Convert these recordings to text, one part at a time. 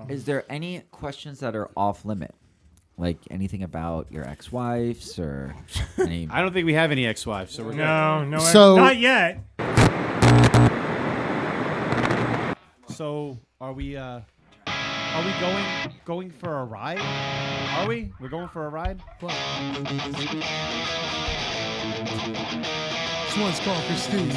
Is there any questions that are off limit? Like anything about your ex-wives or any... I don't think we have any ex-wives, so we're No, So- not yet. So are we going for a ride? Are we? We're going for a ride? This one's called Christine.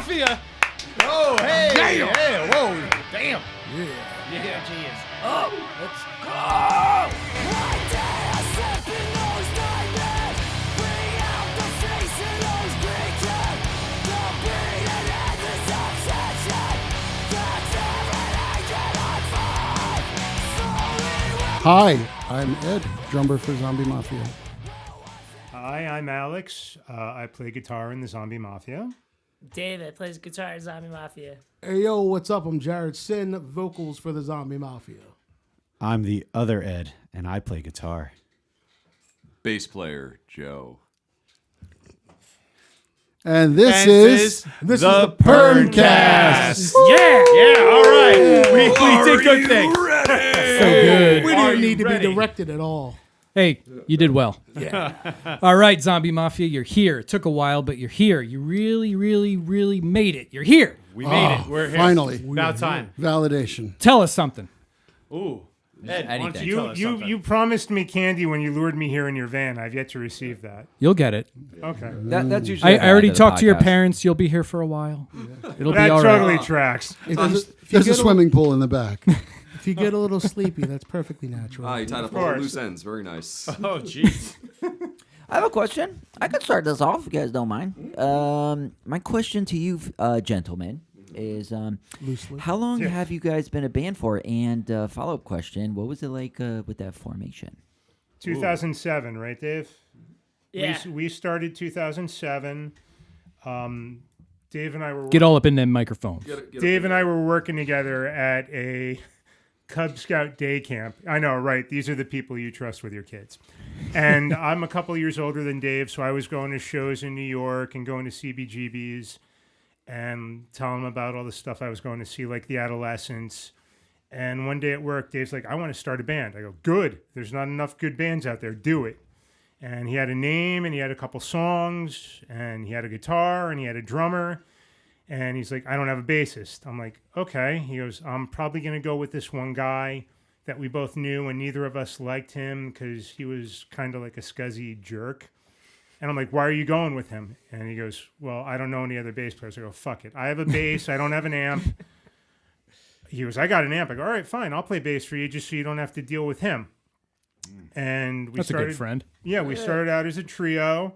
Mafia. Oh, hey. Damn. Hey, whoa. Damn. Yeah. The energy is Up. Let's go. One day I slip in those nightmares. Bring out the face of those creatures. The beat and endless obsession. That's everything that I find. Hi, I'm Ed, drummer for Zombie Mafia. Hi, I'm Alex. I play guitar in the Zombie Mafia. David plays guitar in Zombie Mafia. Hey, yo, what's up? I'm Jared Sin, vocals for the Zombie Mafia. I'm the other Ed, and I play guitar. Bass player, Joe. And this is the PERNcast. Yeah, all right. We did good things. So good. We didn't need to be directed at all. Hey, you did well. Yeah. All right, Zombie Mafia, you're here. It took a while, but you're here. You really, really, really made it. You're here. We made it. We're here. Finally. About time. Validation. Tell us something. Ooh. Ed, why don't Anything. you tell us something? You promised me candy when you lured me here in your van. I've yet to receive that. You'll get it. Okay. That's usually. I already talked to your podcast. parents. You'll be here for a while. It'll be That all right. totally tracks. There's a swimming pool in the back. If you get a little sleepy, that's perfectly natural. Ah, you tied up all the loose ends. Very nice. Oh, jeez. I have a question. I can start this off if you guys don't mind. My question to you, gentlemen, is Loosely. how long have you guys been a band for? And follow-up question, what was it like with that formation? 2007, right, Dave? Yeah. We started 2007. Dave and I were Get all up in them microphones. Dave and I were working together at a Cub Scout day camp. I know, right? These are the people you trust with your kids. And I'm a couple years older than Dave, so I was going to shows in New York and going to CBGBs and telling him about all the stuff I was going to see, like the Adolescents. And one day at work, Dave's like, I want to start a band. I go, good. There's not enough good bands out there. Do it. And he had a name, and he had a couple songs, and he had a guitar, and he had a drummer. And he's like, I don't have a bassist. I'm like, okay. He goes, I'm probably going to go with this one guy that we both knew, and neither of us liked him because he was kind of like a scuzzy jerk. And I'm like, why are you going with him? And he goes, well, I don't know any other bass players. I go, fuck it. I have a bass. I don't have an amp. He goes, I got an amp. I go, all right, fine. I'll play bass for you just so you don't have to deal with him. And we That's started, a good friend. Yeah, we started out as a trio,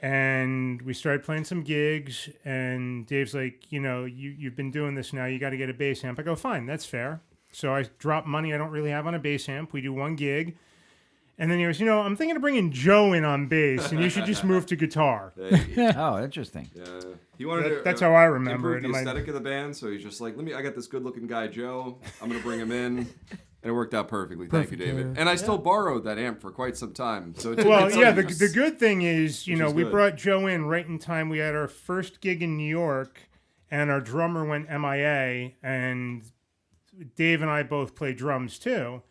and we started playing some gigs. And Dave's like, you've been doing this now. You got to get a bass amp. I go, fine, that's fair. So I drop money I don't really have on a bass amp. We do one gig. And then he goes, I'm thinking of bringing Joe in on bass, and you should just move to guitar. Oh, interesting. Yeah. He wanted That's how I remember improve it. the aesthetic of the band, so he's just like, I got this good-looking guy, Joe. I'm going to bring him in. And it worked out perfectly. Thank you, David. And I still borrowed that amp for quite some time. So the good thing is, we brought Joe in right in time. We had our first gig in New York, and our drummer went MIA, and Dave and I both play drums too.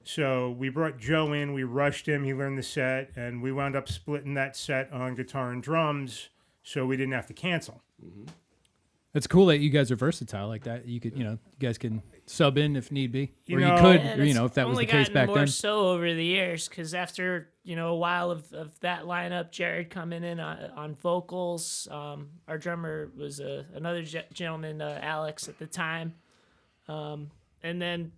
So we brought Joe in, we rushed him, he learned the set, and we wound up splitting that set on guitar and drums so we didn't have to cancel. Mm-hmm. It's cool that you guys are versatile like that. You could, you guys can sub in if need be, You or know- you could, Yeah, or, if that was the case back more then. so over the years, because after a while of that lineup, Jared coming in on vocals, our drummer was another gentleman, Alex at the time, and then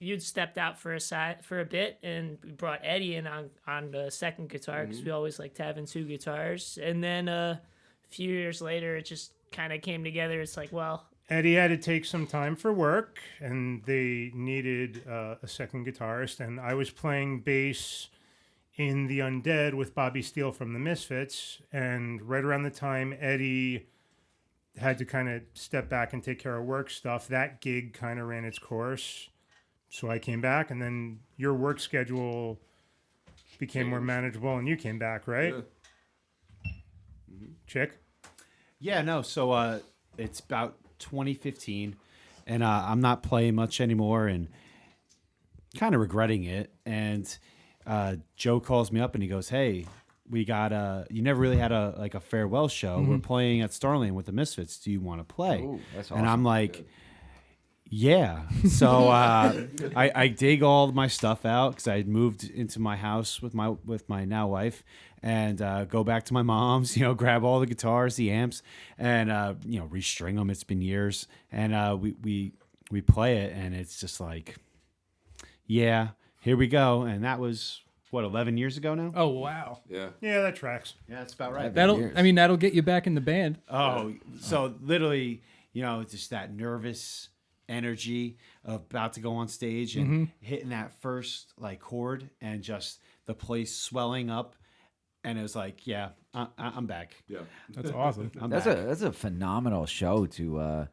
you'd stepped out for a bit, and we brought Eddie in on the second guitar because we always liked having two guitars, and then a few years later, it just kind of came together. It's like, well, Eddie had to take some time for work, and they needed a second guitarist. And I was playing bass in The Undead with Bobby Steele from the Misfits. And right around the time Eddie had to kind of step back and take care of work stuff, that gig kind of ran its course. So I came back, and then your work schedule became more manageable, and you came back, right? Yeah. Chick? Yeah, no. So it's about 2015, and I'm not playing much anymore, and kind of regretting it. And Joe calls me up, and he goes, "Hey, we got you never really had a farewell show. We're playing at Starland with the Misfits. Do you want to play?" Ooh, that's And awesome. I'm like, yeah. So I dig all my stuff out because I had moved into my house with my now wife, and go back to my mom's. Grab all the guitars, the amps, and restring them. It's been years, and we play it, and it's just like, yeah, here we go. And that was what, 11 years ago now. Oh wow, Yeah. Yeah, that tracks. Yeah, that's about right. that'll get you back in the band. Oh, so literally, just that nervous energy of about to go on stage and hitting that first chord and just the place swelling up, and it was like, yeah, I'm back. Yeah. That's awesome. That's a phenomenal show to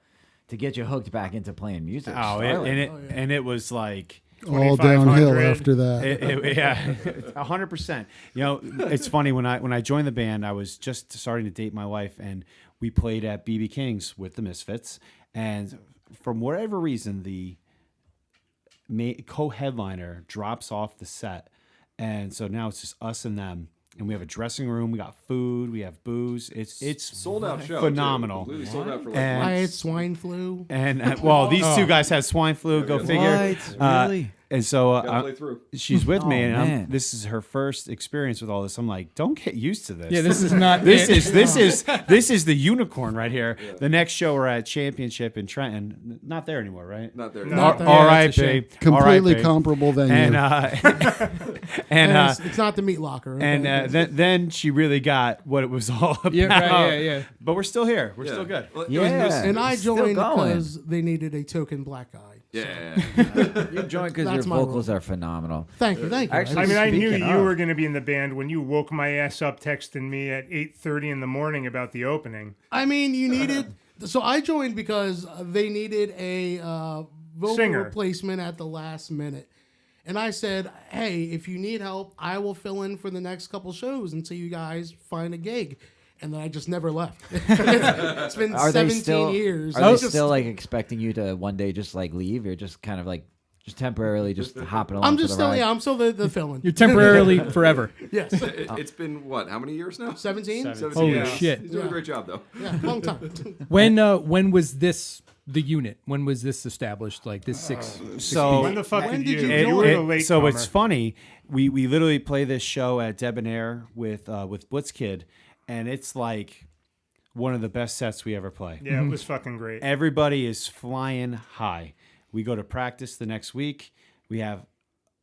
get you hooked back into playing music. Oh, Starland. and it was like All downhill 2500. after that. yeah, 100%. It's funny when I joined the band, I was just starting to date my wife, and we played at BB King's with the Misfits, and from whatever reason, the co-headliner drops off the set, and so now it's just us and them, and we have a dressing room, we got food, we have booze. It's Sold out show. phenomenal. Too. Literally sold out for And- I had swine flu. And well, these two guys had swine flu. Go figure. What? Really? And so Gotta play through. she's with me, Oh, and man. this is her first experience with all this. I'm like, don't get used to this. Yeah, this is not. This it. is the unicorn right here. The next show we're at Championship in Trenton. Not there anymore, right? Not there. Not there. that's a shame. R.I.P. Completely R.I.P. comparable venue. And it's not the meat locker. Okay? and then she really got what it was all about. Yeah, right, yeah. But we're still here. We're Yeah. still good. Well, it was Yeah. And I Still joined going. because they needed a token black guy. Yeah. You joined because That's your my vocals are phenomenal. Thank you. Actually, I mean, I knew Speaking you of- were going to be in the band when you woke my ass up texting me at 8:30 in the morning about the opening. I mean, you needed. So I joined because they needed a vocal Singer. replacement at the last minute. And I said, hey, if you need help, I will fill in for the next couple shows until you guys find a gig. And then I just never left. It's been Are 17 they still? years. Are I they just- still like expecting you to one day just like leave? Or just kind of like just temporarily just hopping along? I'm for just the still, ride? yeah, I'm still the fill-in. You're temporarily forever. Yes. It's been what? How many years now? 17? 17 Holy years. shit. He's doing Yeah. a great job though. Yeah, long time. When was this the unit? When was this established? Like this So When the fuck When did did you? you You were join? the late so comer. it's funny. We literally play this show at Debonair with Blitzkid, and it's like one of the best sets we ever play. Yeah, it was fucking great. Everybody is flying high. We go to practice the next week. We have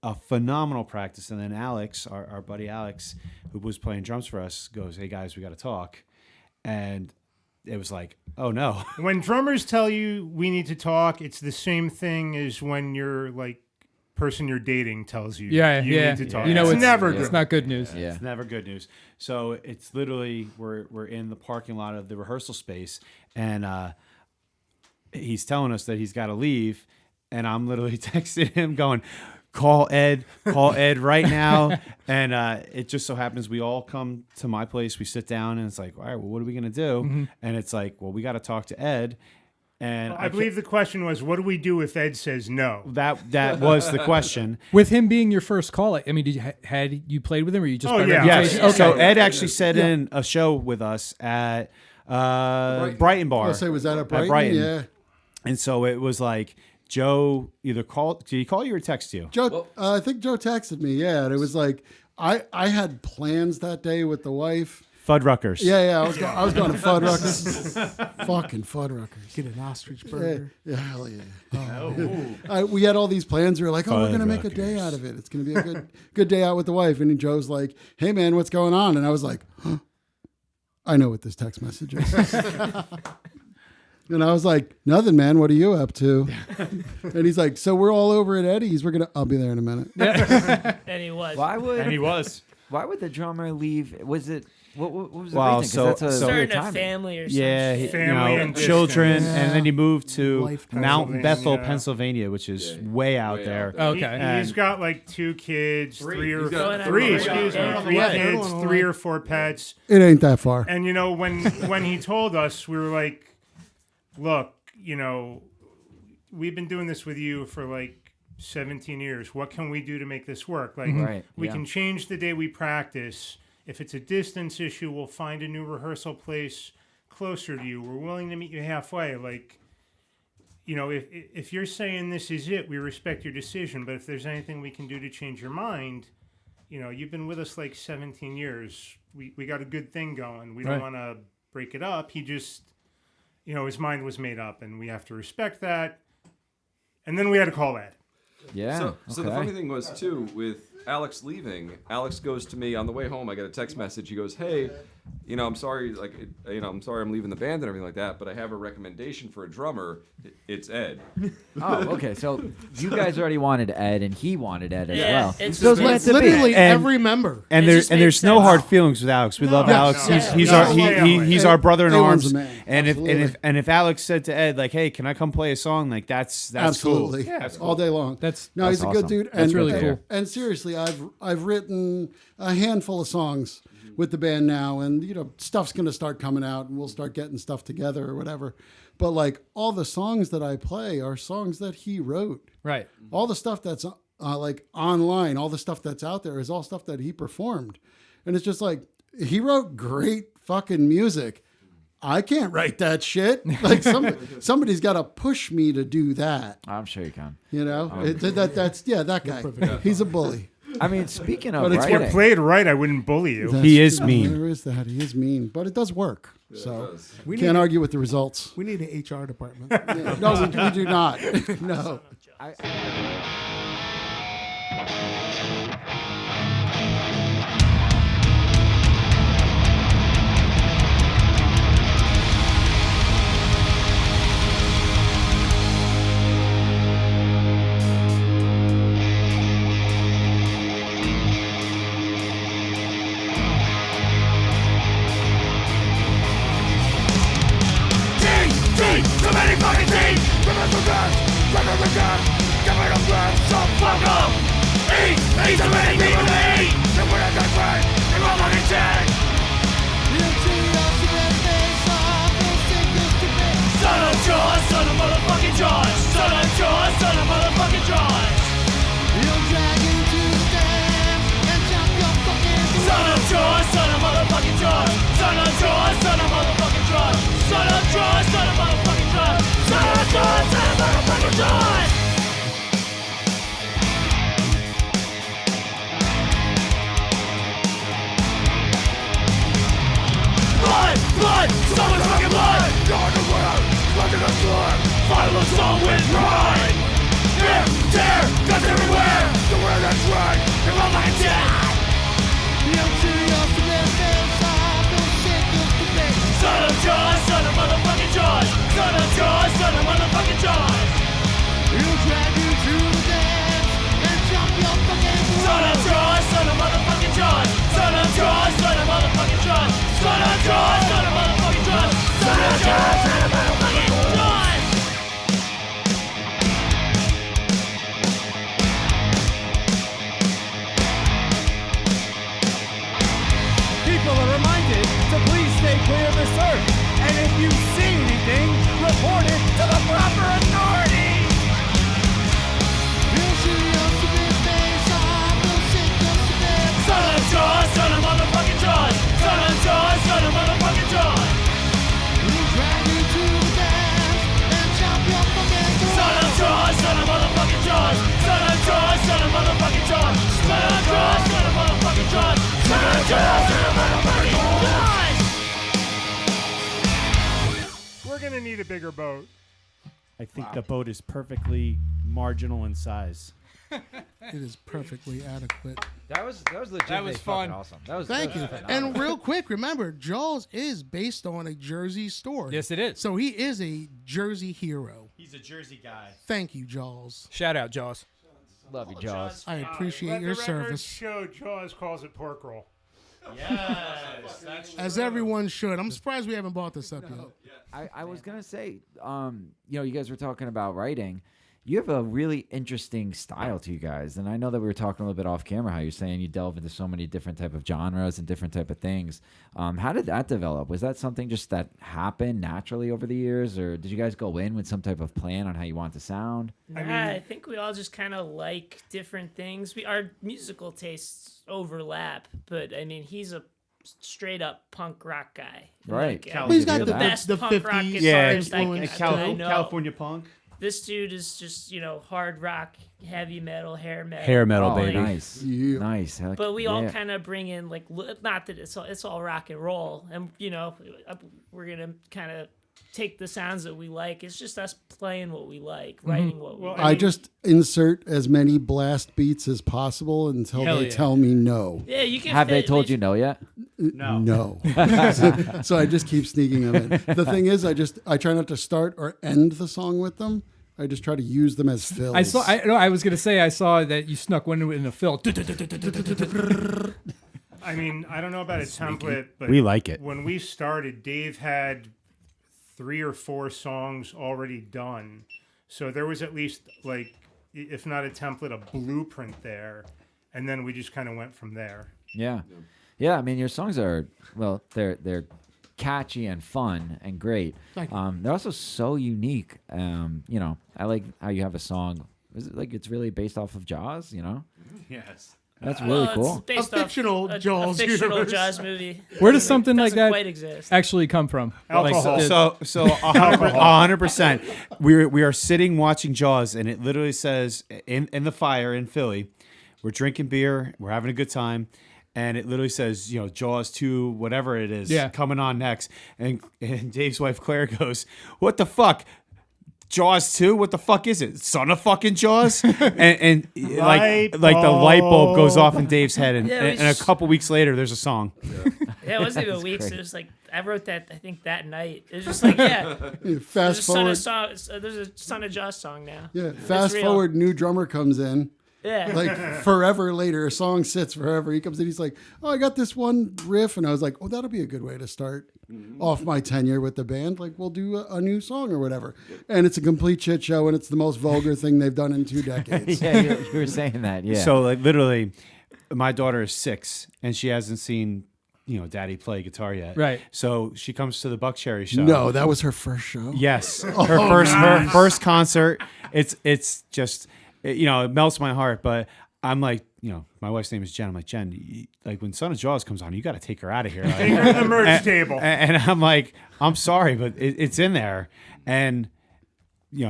a phenomenal practice, and then Alex, our buddy Alex, who was playing drums for us, goes, "Hey guys, we got to talk," and it was like, "Oh no." When drummers tell you we need to talk, it's the same thing as when your like person you're dating tells you Yeah, you yeah. need to talk. You know, it's never It's good. not good news. Yeah. It's never good news. So it's literally we're in the parking lot of the rehearsal space, and he's telling us that he's got to leave, and I'm literally texting him going, call Ed right now. And it just so happens we all come to my place, we sit down, and it's like, all right, well, what are we gonna do? And it's like, well, we got to talk to Ed. And I believe the question was, what do we do if Ed says no? that was the question. With him being your first call, I mean, did you had you played with him, or you just Oh, by yeah. reputation? Yes. Okay. So Ed actually set in a show with us at Brighton Bar. I'll say, was that at Brighton? Brighton. Yeah. And so it was like Joe either called. Did he call you or text you? Joe, I think Joe texted me. Yeah, and it was like I had plans that day with the wife. Fuddruckers. Yeah, I was going to Fuddruckers. Fucking Fuddruckers. Get an ostrich Yeah, burger. yeah, hell yeah. We had all these plans. We were like, oh, we're gonna make a day Fuddruckers. out of it. It's gonna be a good day out with the wife. And then Joe's like, hey man, what's going on? And I was like, huh? I know what this text message is. And I was like, nothing, man. What are you up to? And he's like, so we're all over at Eddie's. I'll be there in a minute. And he was. Why would And he was. Why would the drummer leave? Was it what was the Wow, reason? 'Cause so- that's a so- weird Starting a timing. family or something. Yeah, Family and children, distance. and then he moved to Life Mount Pennsylvania. Bethel, Pennsylvania, which is way out Way there. out. Okay. He's got like 2 kids, three or He's got three, three. excuse me, Yeah. 3 Yeah. kids, Yeah. 3 or 4 pets. It ain't that far. And you know, when he told us, we were like, look, you know, we've been doing this with you for like 17 years. What can we do to make this work? Like, Right, we yeah. can change the day we practice. If it's a distance issue, we'll find a new rehearsal place closer to you. We're willing to meet you halfway. Like, you know, if you're saying this is it, we respect your decision. But if there's anything we can do to change your mind, you know, you've been with us like 17 years. We got a good thing going. We don't Right. want to break it up. He just, you know, his mind was made up, and we have to respect that. And then we had to call Ed. Yeah. So the funny thing was too with Alex leaving. Alex goes to me on the way home. I get a text message. He goes, "Hey, you know, I'm sorry. Like, I'm sorry I'm leaving the band and everything like that. But I have a recommendation for a drummer. It's Ed." Oh, okay. So you guys already wanted Ed, and he wanted Ed as Yeah, well. it's So it's just- meant to be. Literally And- every member. And It there's just and makes there's no sense. hard feelings with Alex. We love No. Alex. No. He's No. our Family. he's our brother in Everyone's arms. a man. And Absolutely. if Alex said to Ed like, "Hey, can I come play a song?" Like that's Absolutely. cool. Yeah, that's All day long. That's he's a awesome. good dude. That's and, really and- cool. And seriously, I've written a handful of songs with the band now, and you know, stuff's gonna start coming out, and we'll start getting stuff together or whatever. But like all the songs that I play are songs that he wrote. right. All the stuff that's like online, all the stuff that's out there is all stuff that he performed, and it's just like he wrote great fucking music. I can't write that shit. Like somebody's got to push me to do that. I'm sure you can. You know, that's that guy. He's a bully. I mean, speaking of But it's If you writing, played right, I wouldn't bully you. He is mean. There is that. He is mean, but it does work. So does. We can't need argue with the results. We need an HR department. No, we do not. No. Too many fucking teams! Remember guns! Remember guns! Give me the blood, so fuck up! Eat! Eat too many people to eat! Then we're not that great! You're all fucking dead! Son of Jaws! Son of motherfucking Jaws! Son of Jaws! Son of motherfucking Jaws! Son of Jaws! Son of motherfucking Jaws! Son of Jaws! Son of motherfucking Jaws! Son of Jaws! Son of motherfucking Jaws! Son of Jaws! Son of motherfucking Jaws! Blood! Blood! Someone's fucking blood! You're the world! Blood to the floor! Follow the song with pride! Tear! Tear! Guns everywhere! The world that's right! You're all fucking dead! Son of Jaws, son of motherfucking Jaws! Son of Jaws, son of motherfucking Jaws! He'll drag you to the dance and jump your fucking blood! Son of Jaws, son of motherfucking Jaws! Son of Jaws, son of motherfucking Jaws! Son of Jaws, son of motherfucking Jaws! Son of Jaws, son of motherfucking Jaws! People are reminded to please stay clear of this earth. And if you see anything, report it to the proper authorities. Son of Jaws, son of motherfucking Jaws! Son of Jaws, son of motherfucking Jaws! Son of Jaws, son of motherfucking Jaws! Son of Jaws, son of motherfucking Jaws! Son of Jaws, son of motherfucking Jaws! Son of Jaws, son of motherfucking Jaws! We're gonna need a bigger boat. I think the boat is perfectly marginal in size. It is perfectly adequate. that was legit. That was fun. Awesome. That was Thank that you. was phenomenal. And real quick, remember, Jaws is based on a Jersey story. Yes, it is. So he is a Jersey hero. He's a Jersey guy. Thank you, Jaws. Shout out, Jaws. Love you, Jaws. I appreciate Let your the record service. show Jaws calls it pork roll. Yes, that's As everyone should. I'm surprised we haven't bought this up yet. I was gonna say, you guys were talking about writing. You have a really interesting style to you guys, and I know that we were talking a little bit off camera how you're saying you delve into so many different type of genres and different type of things. How did that develop? Was that something just that happened naturally over the years, or did you guys go in with some type of plan on how you want to sound? I think we all just kind of like different things. Our musical tastes overlap, but I mean, he's a straight up punk rock guy. Right. Like, Cal- He's got hear the, that. best the punk rock 50s guitarist influence. I know. California punk. This dude is just, hard rock, heavy metal, hair metal. Hair metal, Oh, baby. nice, Yeah. nice. Heck, But we all yeah. kind of bring in not that it's all rock and roll, and we're gonna kind of take the sounds that we like. It's just us playing what we like, writing what we Well, like. I just insert as many blast beats as possible until Hell they yeah. tell me no. Yeah, you can. Have they fit- told you no yet? No. So I just keep sneaking them in. The thing is, I try not to start or end the song with them. I just try to use them as fills. I was gonna say I saw that you snuck one in a fill. I mean, I don't know about a template, but We like it. When we started, Dave had 3 or 4 songs already done. So there was at least, like, if not a template, a blueprint there. And then we just kind of went from there. Yeah. Yeah, I mean your songs are they're catchy and fun and great. Thank you. They're also so unique. I like how you have a song. Is it like it's really based off of Jaws, Yes. That's really It's cool. based A off fictional a Jaws fictional universe. Jaws movie. Where does something like Doesn't that quite exist? actually come from? Alcohol. Like, So 100%. We are sitting watching Jaws, and it literally says in the fire in Philly, we're drinking beer, we're having a good time, and it literally says, Jaws 2, whatever it is, coming on next. And Dave's wife Claire goes, "What the fuck? Jaws 2? What the fuck is it? Son of fucking Jaws?" and like the light bulb goes off in Dave's head, and a couple weeks later, there's a song. Yeah, it wasn't even weeks. It was like I wrote that I think that night. It was just like Fast forward. There's a Son of Jaws song now. Yeah, It's fast real. forward. New drummer comes in. Yeah. Like forever later, a song sits forever. He comes in, he's like, "Oh, I got this one riff," and I was like, "Oh, that'll be a good way to start off my tenure with the band. Like, we'll do a new song or whatever." And it's a complete shit show, and it's the most vulgar thing they've done in 2 decades. Yeah, you were saying that. Yeah. So like literally, my daughter is 6, and she hasn't seen Daddy play guitar yet. Right. So she comes to the Buckcherry show. No, that was her first show. Yes, her first concert. It's just it melts my heart. But I'm like, my wife's name is Jen. I'm like, "Jen, like when Son of Jaws comes on, you got to take her out of here." Like, Take her to the merch table. and I'm like, "I'm sorry, but it's in there." And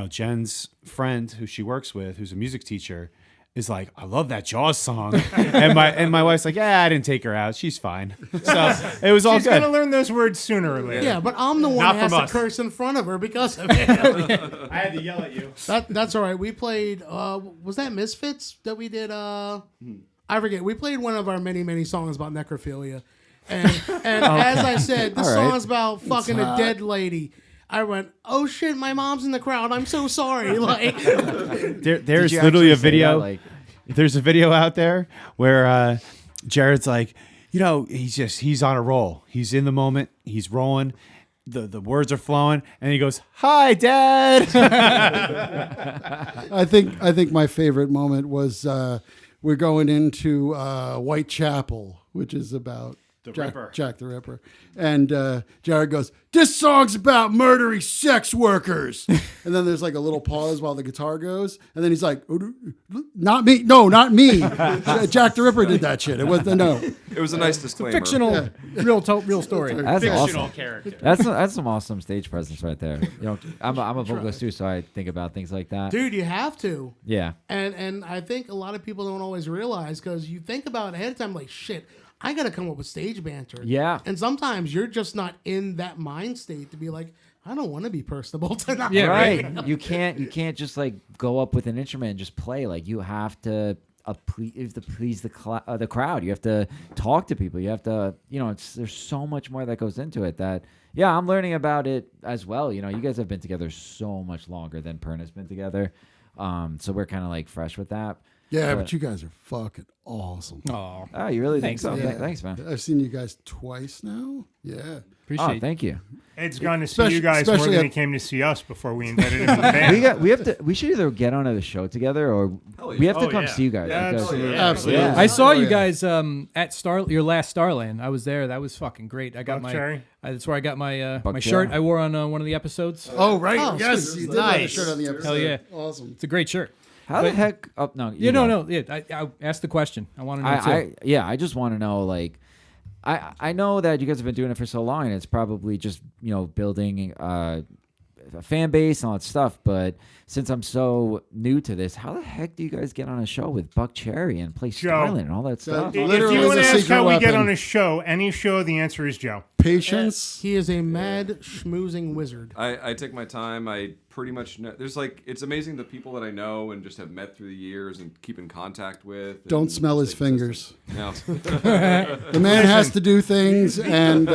Jen's friend, who she works with, who's a music teacher, is like, "I love that Jaws song," and my wife's like, "Yeah, I didn't take her out. She's fine." So it was all She's good. gonna learn those words sooner or later. Yeah, but I'm the one Not that has from to us. curse in front of her because of it. I had to yell at you. That's all right. We played. Was that Misfits that we did? I forget. We played one of our many songs about necrophilia, and as I said, the All right. song's about fucking a dead lady. I went, "Oh shit, my mom's in the crowd. I'm so sorry." Like, There's you literally a actually say video. that, like- There's a video out there where Jared's like, he's on a roll. He's in the moment. He's rolling. The words are flowing, and he goes, "Hi, Dad." I think my favorite moment was we're going into Whitechapel, which is about Jack the Ripper. And Jared goes, "This song's about murdering sex workers." And then there's like a little pause while the guitar goes. And then he's like, "Not me. No, not me. Jack the Ripper did that shit. It was no." It was a nice disclaimer. fictional, real story. That's awesome. character. That's some awesome stage presence right there. I'm a vocalist too, so I think about things like that. dude, you have to. Yeah. And I think a lot of people don't always realize because you think about it ahead of time, like, shit, I got to come up with stage banter. Yeah. And sometimes you're just not in that mind state to be like, I don't want to be personable tonight. Yeah, Right. You can't just like go up with an instrument and just play. Like you have to please the crowd. You have to talk to people. You have to, there's so much more that goes into it that, yeah, I'm learning about it as well. You guys have been together so much longer than PERN has been together. So we're kind of like fresh with that. Yeah, but you guys are fucking awesome. Oh, Oh, you really think so? Yeah. Thanks, man. I've seen you guys twice now. Yeah. appreciate Oh, thank you. Ed's gone to see you guys more especially than at- he came to see us before we invited him to the band. We should either get on a show together or we have to come see you guys. Yeah, because- absolutely. Absolutely. Yeah. I saw Oh, you yeah. guys at your last Starland. I was there. That was fucking great. I got Buckcherry? that's where I got my Buckcherry. shirt I wore on one of the episodes. Oh, right. Oh, yes. sweet. You did have a Nice. shirt on the episode. Hell yeah. Awesome. It's a great shirt. How the heck? Oh no. Yeah, go. no. Yeah, I asked the question. I want to know too. I just want to know, like, I know that you guys have been doing it for so long, and it's probably just building a fan base and all that stuff. But since I'm so new to this, how the heck do you guys get on a show with Buckcherry and play Starland and all that stuff? If Literally you is want a to ask secret how we get weapon. on a show, any show, the answer is Joe. Patience. He is a mad schmoozing wizard. I take my time. I pretty much know. There's it's amazing the people that I know and just have met through the years and keep in contact with. Don't and smell his stay fingers. consistent. The man has to do things, and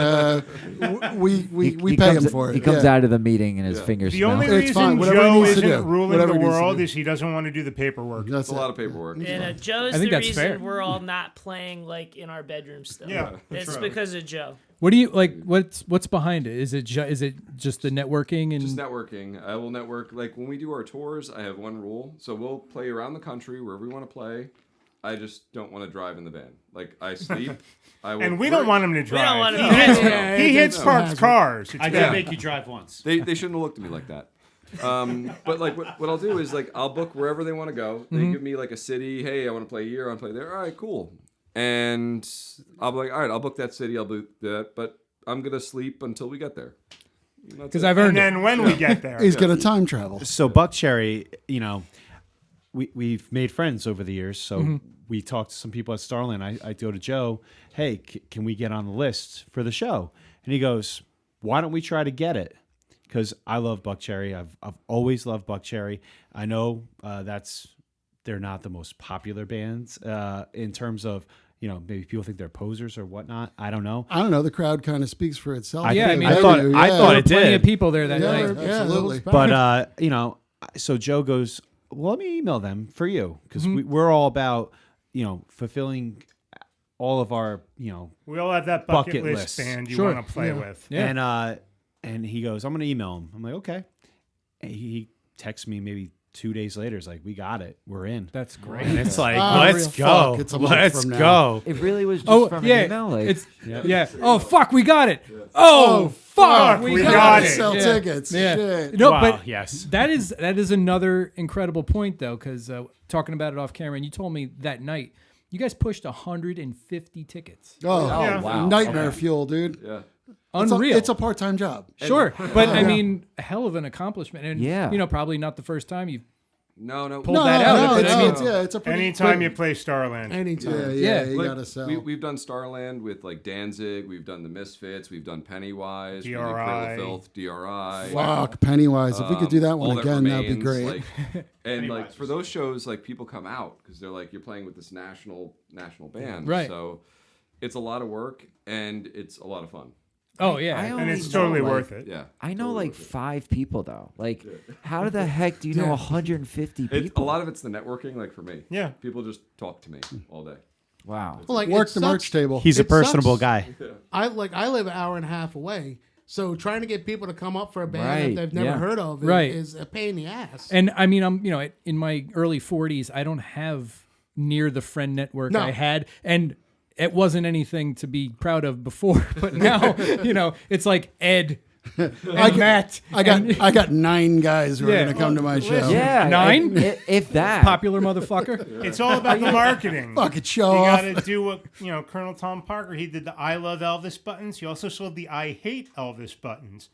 we pay him for it. He comes Yeah. out of the meeting and his fingers The smell. only It's reason fine, whatever he Joe needs to isn't do. ruling Whatever the he needs to world do. is he doesn't want to do the paperwork. That's It's a it. lot of paperwork. And Joe's I think the that's reason fair. we're all not playing like in our bedroom still. Yeah, It's true. because of Joe. What do you like? What's behind it? Is it just the networking and Just networking. I will network. Like when we do our tours, I have one rule. So we'll play around the country wherever we want to play. I just don't want to drive in the van. Like I sleep. I will And we don't want him to drive. want him he to hits, drive. he hits parked cars. It's I bad. did make you drive once. They shouldn't have looked at me like that. But like what I'll do is like I'll book wherever they want to go. They give me like a city. Hey, I want to play here. I want to play there. All right, cool. And I'll be like, all right, I'll book that city. I'll book that, but I'm gonna sleep until we get there. Because I've earned And then when we get there, He's gonna time travel. So Buckcherry, we've made friends over the years. So we talked to some people at Starland. I go to Joe, hey, can we get on the list for the show? And he goes, why don't we try to get it? Because I love Buckcherry. I've always loved Buckcherry. I know they're not the most popular bands in terms of, maybe people think they're posers or whatnot. I don't know. I don't know. The crowd kind of speaks for itself. I thought it there were did. plenty of people there that night. Absolutely. But so Joe goes, well, let me email them for you because we're all about fulfilling all of our we all have that bucket list lists. band you Sure. want to play with. Yeah. And he goes, I'm going to email him. I'm like, okay. And he texts me maybe 2 days later. It's like, we got it. We're in. That's great. And it's like, Oh, let's real go. fuck. It's a month Let's from now. go. It really was just from an email. Like, It's yeah. Oh fuck, we got it. Oh fuck, we got got it. it. Sell tickets. Yeah. Shit. No, Wow, but yes. that is another incredible point though, because talking about it off camera, and you told me that night you guys pushed 150 tickets. Oh, Yeah. wow. nightmare fuel, dude. Yeah. Unreal. It's a part-time job. Sure, but I mean, a hell of an accomplishment, and Yeah. Probably not the first time you've No. pulled that out. But I mean, it's a pretty. Anytime you play Starland. Anytime. Yeah, you Like, gotta sell. We've done Starland with like Danzig. We've done the Misfits. We've done Pennywise. We did DRI. Cradle of Filth. DRI. Fuck, Pennywise. If we could do that All one That again, that'd be Remains, great. Like, and like for those shows, like people come out because they're like, you're playing with this national band, Right. So it's a lot of work and it's a lot of fun. oh yeah, I And only it's know, totally like- worth it. Yeah, I know totally like worth it. 5 people though. Like, how the heck do you know 150 A people? lot of it's the networking, like for me. Yeah. People just talk to me all day. Wow. Well, like, Work it the sucks. merch table. He's a It personable sucks. guy. I live an hour and a half away, so trying to get people to come up for a band Right, that they've never yeah. heard of Right. is a pain in the ass. And I mean, I'm in my early 40s. I don't have near the friend network No. I had, and it wasn't anything to be proud of before. But now, it's like Ed and Matt. I got 9 guys who are Yeah. gonna come to my show. Yeah. 9? If that. Popular motherfucker. It's all about the marketing. Fucking show You off. got to do what Colonel Tom Parker. He did the I love Elvis buttons. He also sold the I hate Elvis buttons.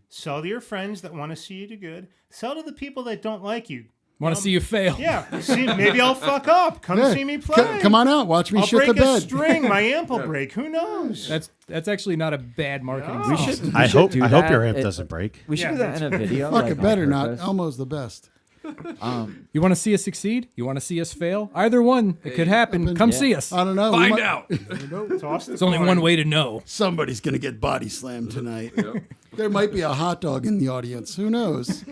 Sell to your friends that want to see you do good. Sell to the people that don't like you. Want to see you fail? Yeah, see, maybe I'll fuck up. Come Yeah. see me play. Come on out. Watch me I'll shit break the a bed. string. My amp will break. Who knows? That's actually not a bad marketing. No. We scheme. should. I we should hope do I hope that. your amp It- doesn't break. We should Yeah, do that in a video. Fuck like, it better on not. purpose. Elmo's the best. You want to see us succeed? You want to see us fail? Either one, it could happen. Come see us. I don't know. We Find might- out. Toss the There's only coin. one way to know. Somebody's gonna get body slammed tonight. There might be a hot dog in the audience. Who knows?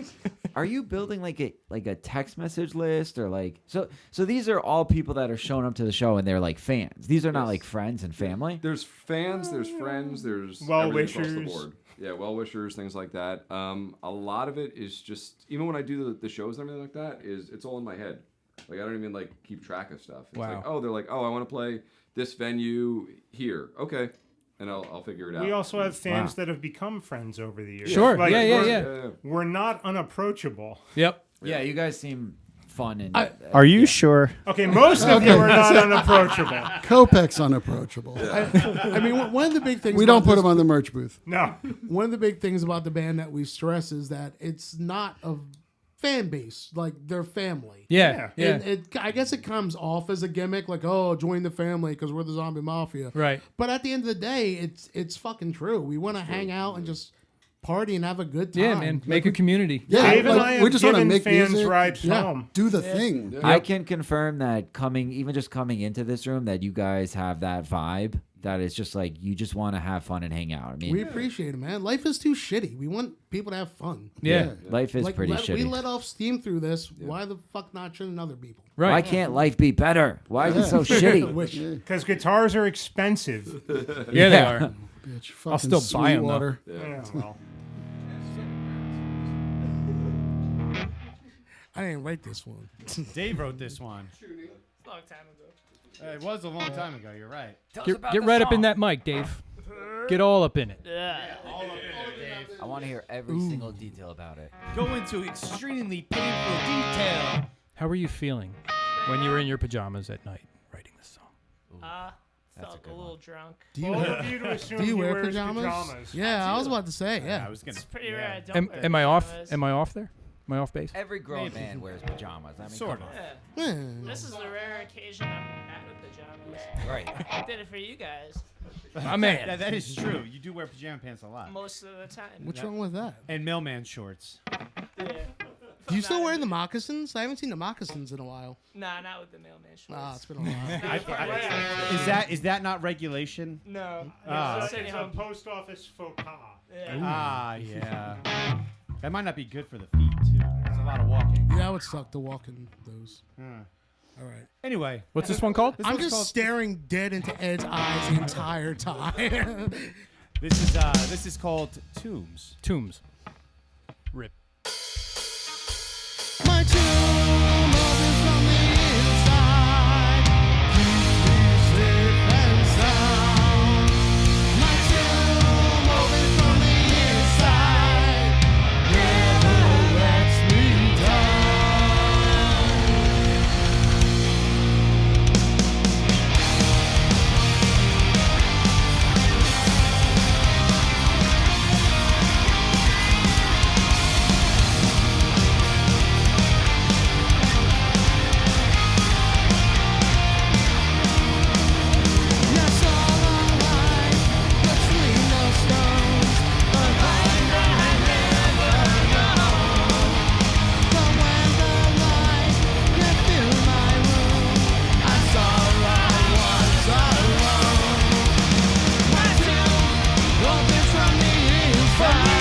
Are you building like a text message list or like so these are all people that are showing up to the show and they're like fans. These are not like friends and family. There's fans, there's friends, there's Well-wishers. everything across the board. Yeah, well-wishers, things like that. A lot of it is just, even when I do the shows and everything like that, it's all in my head. Like, I don't even, like, keep track of stuff. It's Wow. like, they're like, I want to play this venue here. Okay. And I'll figure it out. We also have fans Wow. that have become friends over the years. Sure. Like, Yeah. we're- We're not unapproachable. Yep. Yeah, you guys seem fun and Are you sure? Okay, most of you are not unapproachable. Kopech's unapproachable. I mean, one of the big things We don't about put this- him on the merch booth. No. One of the big things about the band that we stress is that it's not a fan base, like they're family. Yeah. Yeah. And I guess it comes off as a gimmick, like, oh, join the family because we're the Zombie Mafia. Right. But at the end of the day, it's fucking true. We want to hang out and just party and have a good time. Yeah, man. Make a community. Yeah, Dave and like, I we have just want to given make fans music. rides Yeah, home. do the thing. I can confirm that even just coming into this room that you guys have that vibe that it's just like you just want to have fun and hang out. I mean, We appreciate it, man. Life is too shitty. We want people to have fun. Yeah. life is pretty We shitty. let off steam through this. Why the fuck not shitting other people? Right. Why can't life be better? Why is it so shitty? Because guitars are expensive. Yeah, they are. Bitch, I'll fucking still buy 'em, though. Sweetwater. Yeah, well. I didn't write this one. Dave wrote this one. Long time ago. It was a long time ago. You're right. Get right up in that mic, Dave. Get all up in it. Yeah. want to hear every single detail about it. Go into extremely painful detail. How were you feeling when you were in your pajamas at night writing this song? Felt a little drunk. Bold of you to assume Do you he wear wears pajamas? Yeah, I was about to say. Yeah. I was gonna. It's pretty rare I don't Am, wear am I off? pajamas. Am I off there? Am I off base? Every grown man wears pajamas. I mean, Sort come of. Yeah. Hmm. This is the rare occasion I'm out of pajamas. on. Right. I did it for you guys My man. Yeah, that is true. You do wear pajama pants a lot. most of the time. What's wrong with that? And mailman shorts. Yeah. Do you still wear the moccasins? I haven't seen the moccasins in a while. Nah, not with the mailman shorts. Ah, it's been a while. Is that not regulation? No. Ah. It's It's a a home. post office faux pas. Yeah. Ah, yeah. That might not be good for the feet too. It's a lot of walking. Yeah, I would suck to walk in those. All right. Anyway, What's this one called? I'm just staring dead into Ed's eyes the entire time. this is called Tombs. Tombs. Rip. My tomb opens from the inside. Keeps me safe and sound. My tomb opens from the inside. Never lets me down. Yes, all alike between the stones, but I never know. But when the light can fill my room, I saw I was alone. My tomb opens from the inside,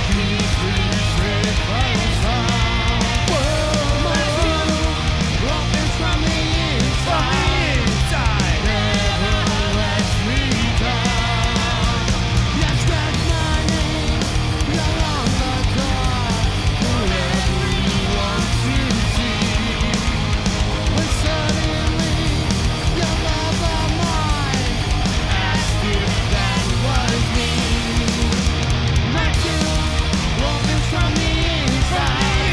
keeps me safe and sound. My tomb opens from the inside. Never lets me down. Yes, that's my name. You're on the door for everyone to see. When suddenly your love of mine asked if that was me. My tomb opens from the inside.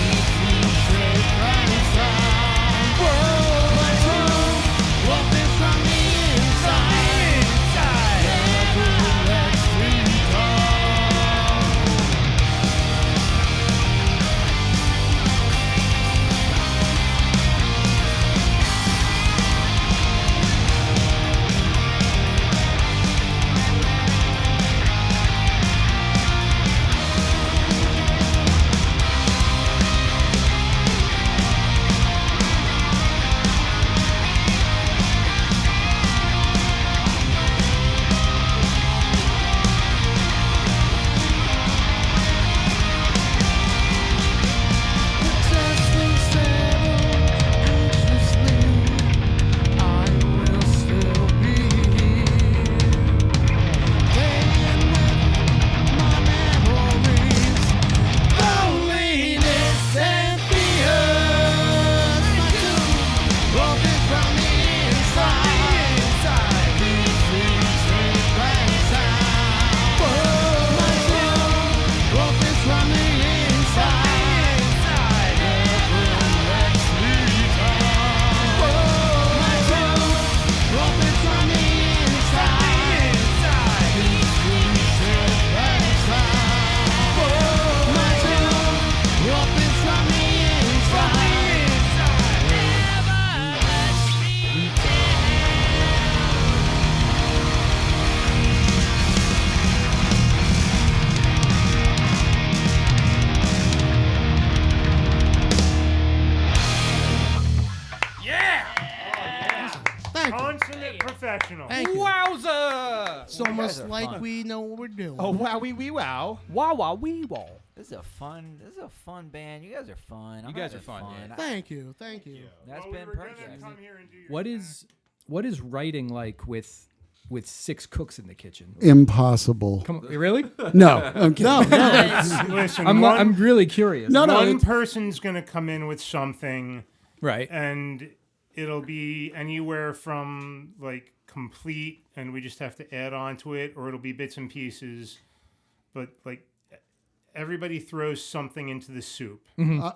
Keeps me safe and sound. My tomb opens from the inside. Never lets me down. Testing settle anxiously, I will still be here, playing with my memories, loneliness and fears. My tomb opens from the inside, keeps me safe and sound. My tomb opens from the inside. Thank you. Consummate professional. Thank you. Wowza! It's almost are like fun. we know what we're doing. Oh wow, wee wow. Wow, wow, wee, wow. This is a fun band. You guys are fun. You guys are fun, yeah. Thank you. Thank you. That's Well, we been were gonna PERNcast. come here and do your What is writing like with 6 cooks in the kitchen? Impossible. Come on, really? No, I'm kidding. Listen, I'm really curious. No, no. one it's- person's gonna come in with something, Right. and it'll be anywhere from like complete, and we just have to add on to it, or it'll be bits and pieces. but like everybody throws something into the soup.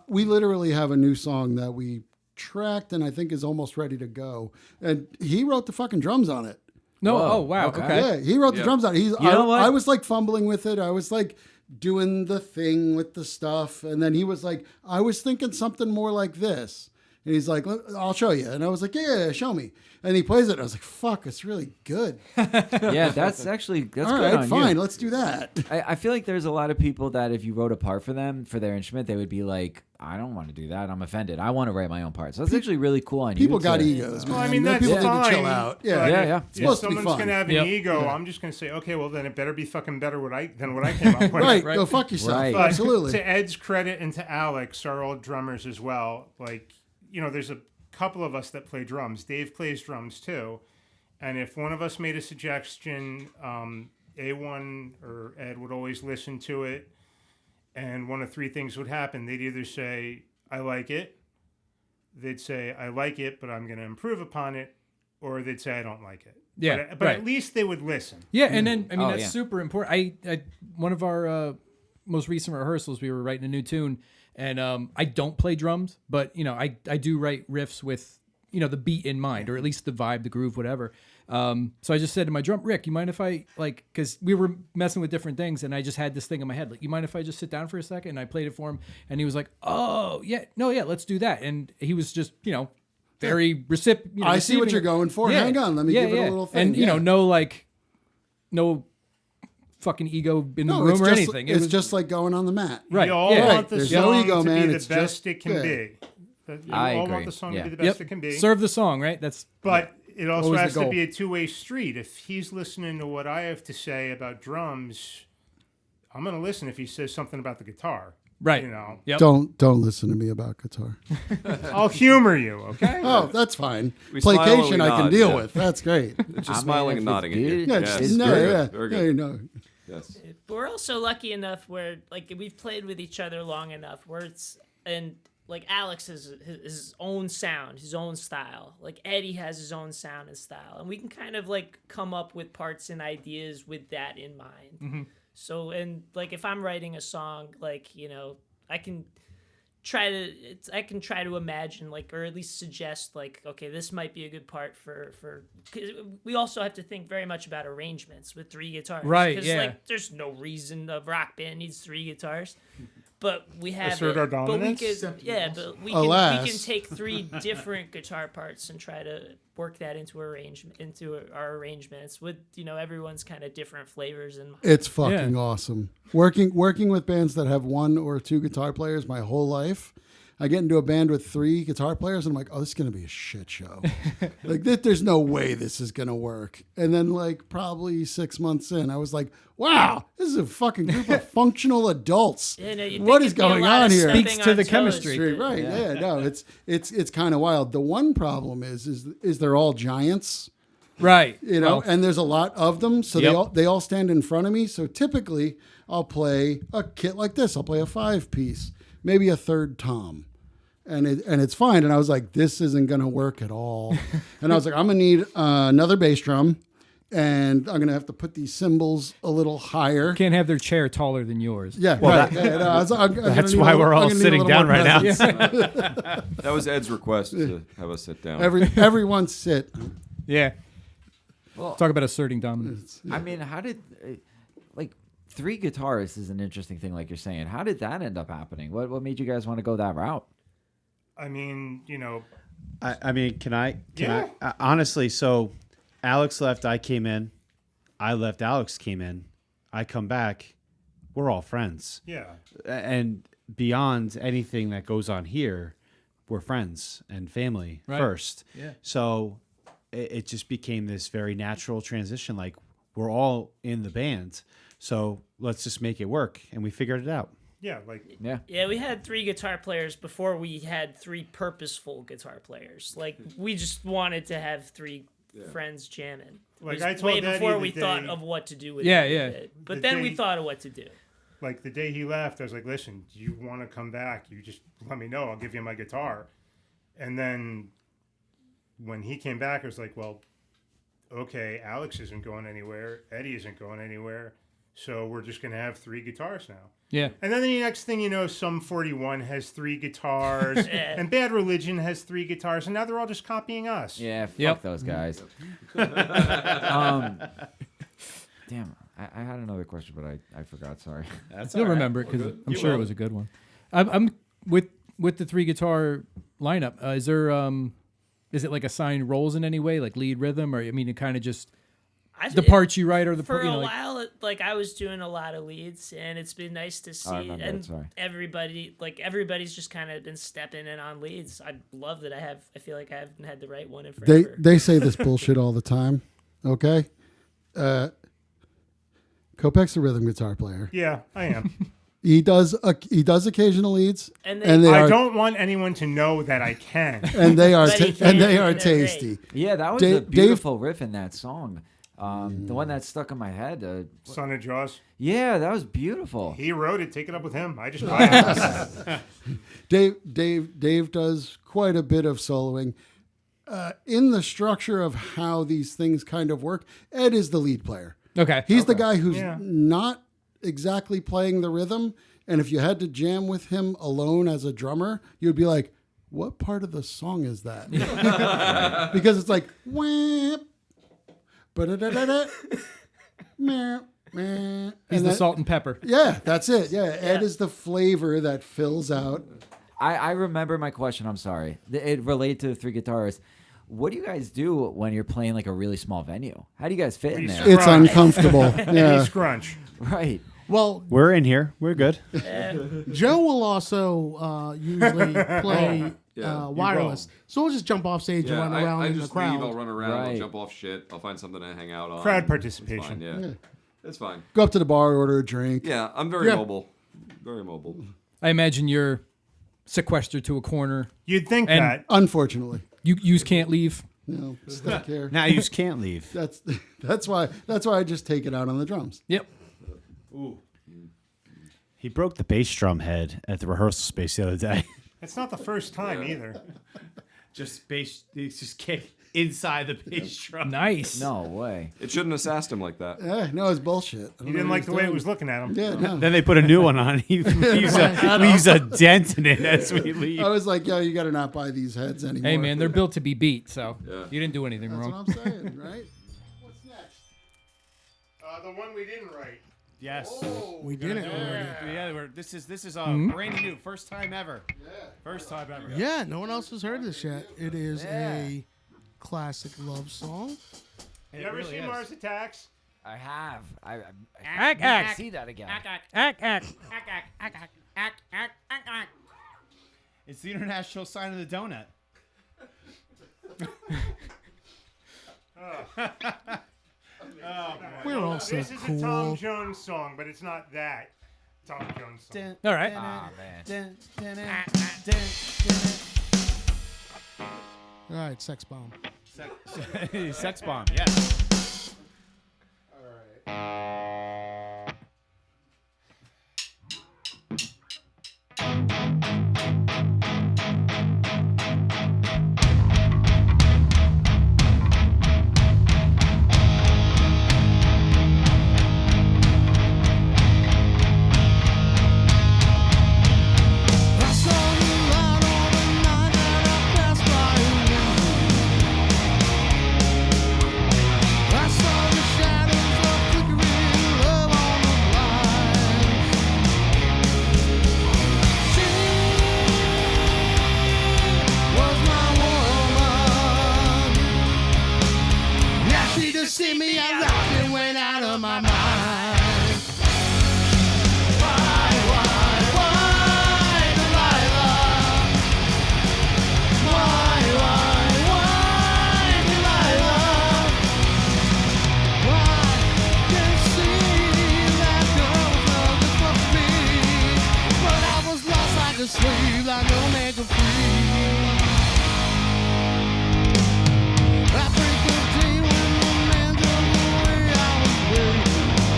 We literally have a new song that we tracked and I think is almost ready to go. And he wrote the fucking drums on it. No, Whoa, oh wow, okay. okay. Yeah, he wrote the drums on it. You know what? I was like fumbling with it. I was like doing the thing with the stuff. And then he was like, I was thinking something more like this. And he's like, I'll show you. And I was like, yeah, show me. And he plays it. And I was like, fuck, it's really good. Yeah, that's All good right, on fine, you. let's do that. I feel like there's a lot of people that if you wrote a part for them, for their instrument, they would be like, I don't want to do that. I'm offended. I want to write my own part. So that's actually really cool on you. People got to- egos, man. Well, I mean, that's People fine. need to chill out. Yeah, but Yeah, if- yeah. If, It's supposed to be someone's fun. gonna have an Yep. ego, I'm just gonna say, okay, well then it better be fucking better than what I came up with. Right, go fuck yourself. Right. But Absolutely. to Ed's credit and to Alex, our old drummers as well, like, you know, there's a couple of us that play drums. Dave plays drums too. And if one of us made a suggestion, A1 or Ed would always listen to it. And one of three things would happen. They'd either say, I like it. They'd say, I like it, but I'm going to improve upon it. Or they'd say, I don't like it. Yeah, But right. at least they would listen. Yeah, and then I mean Oh, that's yeah. super important. I one of our most recent rehearsals, we were writing a new tune, and I don't play drums, but you know I do write riffs with the beat in mind, or at least the vibe, the groove, whatever. So I just said to my drum, Rick, you mind if I because we were messing with different things, and I just had this thing in my head, like, you mind if I just sit down for a second? And I played it for him, and he was like, oh yeah, no, yeah, let's do that. And he was just very recipient. I see what you're going for. Hang on, let me give it a little thing. And no fucking ego in the No, room it's or just, anything. It It's was just like going on the mat. right. You all yeah. want the There's no song ego, to man. be the It's best just it can good. be. You I all agree. want the song to be the Yep. best it can be. Serve the song, right? That's But it also Always the has to goal. be a two-way street. If he's listening to what I have to say about drums, I'm going to listen if he says something about the guitar. right. You know, Yep. Don't listen to me about guitar. I'll humor you, okay? Oh, that's fine. We smile and Placation we I can nod, deal yeah. with. That's great. Just I mean, smiling if and it's nodding at you. good, Yeah, Yes, just, no, very yeah, good. Very yeah, good. you know. Yes. But we're also lucky enough where like we've played with each other long enough where it's and like Alex has his own sound, his own style. Like Eddie has his own sound and style, and we can kind of like come up with parts and ideas with that in mind. So and like if I'm writing a song, like I can try to imagine like or at least suggest like okay, this might be a good part for 'cause we also have to think very much about arrangements with three guitars, Right, because yeah. like there's no reason a rock band needs three guitars, but we have Assert it. our But we dominance? could we Alas. can take three different guitar parts and try to work that into our arrangements with everyone's kind of different flavors and It's fucking awesome. Working with bands that have one or two guitar players my whole life. I get into a band with three guitar players and I'm like, oh, this is going to be a shit show. Like, there's no way this is going to work. And then, like, probably 6 months in, I was like, wow, this is a fucking group of functional adults. Yeah, no, you'd What think is it'd be a going lot on of here? stepping Speaks to on the toes. chemistry. Right. Yeah. No, it's kind of wild. The one problem is they're all giants. right. Well, Well, and there's a lot of them, so Yep. they all stand in front of me. So typically, I'll play a kit like this. I'll play a 5-piece, maybe a third tom, and it's fine. And I was like, this isn't gonna work at all. And I was like, I'm gonna need another bass drum, and I'm gonna have to put these cymbals a little higher. can't have their chair taller than yours. Yeah, right. That's why we're all sitting down right now. That was Ed's request to have us sit down. Everyone sit. Yeah. Well, Talk about asserting dominance. I mean, how did like three guitarists is an interesting thing, like you're saying. How did that end up happening? What made you guys want to go that route? I mean, I mean, can I Yeah. honestly? So, Alex left, I came in. I left, Alex came in. I come back. We're all friends, yeah. and beyond anything that goes on here, we're friends and family Right. first. Yeah. So, it just became this very natural transition. Like, we're all in the band, so let's just make it work, and we figured it out. Yeah, like Yeah. Yeah, we had three guitar players before we had three purposeful guitar players. Like we just wanted to have three friends jamming. It Like, was I told way Eddie before the we thought day- of what to do with Yeah, it. yeah. But The then we day- thought of what to do. like the day he left, I was like, listen, do you want to come back? You just let me know. I'll give you my guitar. And then when he came back, I was like, well, okay, Alex isn't going anywhere. Eddie isn't going anywhere. So we're just going to have 3 guitars now. Yeah. And then the next thing you know, Sum 41 has 3 guitars, and Bad Religion has 3 guitars, and now they're all just copying us. Yeah, fuck Yep. those guys. Damn, I had another question, but I forgot. Sorry. You'll remember it because I'm sure it was a good one. I'm with the 3 guitar lineup. Is it like assigned roles in any way, like lead, rhythm, or I mean, it kind of just the parts you write or the for you know, a like, while, I was doing a lot of leads, and it's been nice to see. remember And that, sorry. everybody's just kind of been stepping in on leads. I love that I feel like I haven't had the right one in They forever. they say this bullshit all the time. Okay, Kopech's a rhythm guitar player. Yeah, I am. He does occasional leads, And and they- they I are don't want anyone to know that I can. and they are But he ta- and can, they are and they're great. tasty. Yeah, that was Dave- a beautiful riff in that song. The one that stuck in my head. Son of Jaws. Yeah, that was beautiful. He wrote it. Take it up with him. I just buy it. Dave does quite a bit of soloing. In the structure of how these things kind of work, Ed is the lead player. okay. He's the guy who's Yeah. not exactly playing the rhythm. And if you had to jam with him alone as a drummer, you'd be like, what part of the song is that? Because it's like, whap, ba-da-da-da-da, meh, meh. He's And the that- salt and pepper. Yeah, that's it. Yeah, Ed is the flavor that fills out. I remember my question. I'm sorry. It related to the 3 guitars. What do you guys do when you're playing like a really small venue? How do you guys fit in there? It's uncomfortable. He Yeah. scrunch. Right. Well, We're in here. We're good. Joe will also usually play wireless. So we'll just jump off stage and run around I in the just crowd. leave. I'll run around. I'll Right. jump off shit. I'll find something to hang out on. Crowd It's participation. fine, yeah. It's fine. Go up to the bar, order a drink. Yeah, I'm very Yeah. mobile. Very mobile. I imagine you're sequestered to a corner. You'd think And- that. Unfortunately, You can't leave. no, stuck here. Now you just can't leave. That's why I just take it out on the drums. Yep. He broke the bass drum head at the rehearsal space the other day. It's not the first time either. Just bass. It's just kick inside the bass drum. Nice. No way. It shouldn't have sassed him like that. No, it's bullshit. I don't He know didn't what like he's the way it doing. was looking at him. Yeah, no. Then they put a new one on. He leaves a dent in it as we leave. I was like, yo, you got to not buy these heads anymore. Hey man, they're built to be beat, so Yeah. you didn't do anything That's wrong. what I'm saying, right? What's next? The one we didn't write. Yes. We did it already. Yeah, this is brand new, first time ever. First time ever. Yeah, no one else has heard this yet. It is a classic love song. You ever seen Mars Attacks? I have. I Ack. see that again. It's the international sign of the donut. We're all so This is a Tom cool. Jones song, but it's not that Tom Jones song. All right. Ah, man. All right, sex bomb. Sex bomb, yes. I saw you out on the night that I passed by you. I saw the shadows of flickering love on the blinds. She was my woman. Now she just see me and rocked and went out of my mind. Slave like Omega free. I break the day when the man took away I was brave.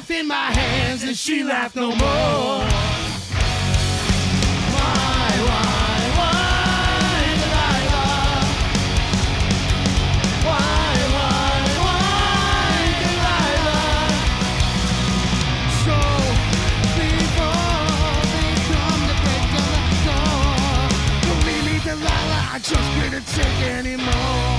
knife in my hands and she laughed no more. Why, Delilah? Why, Delilah? So before they come to break down the door, believe me, Delilah, I just couldn't take anymore.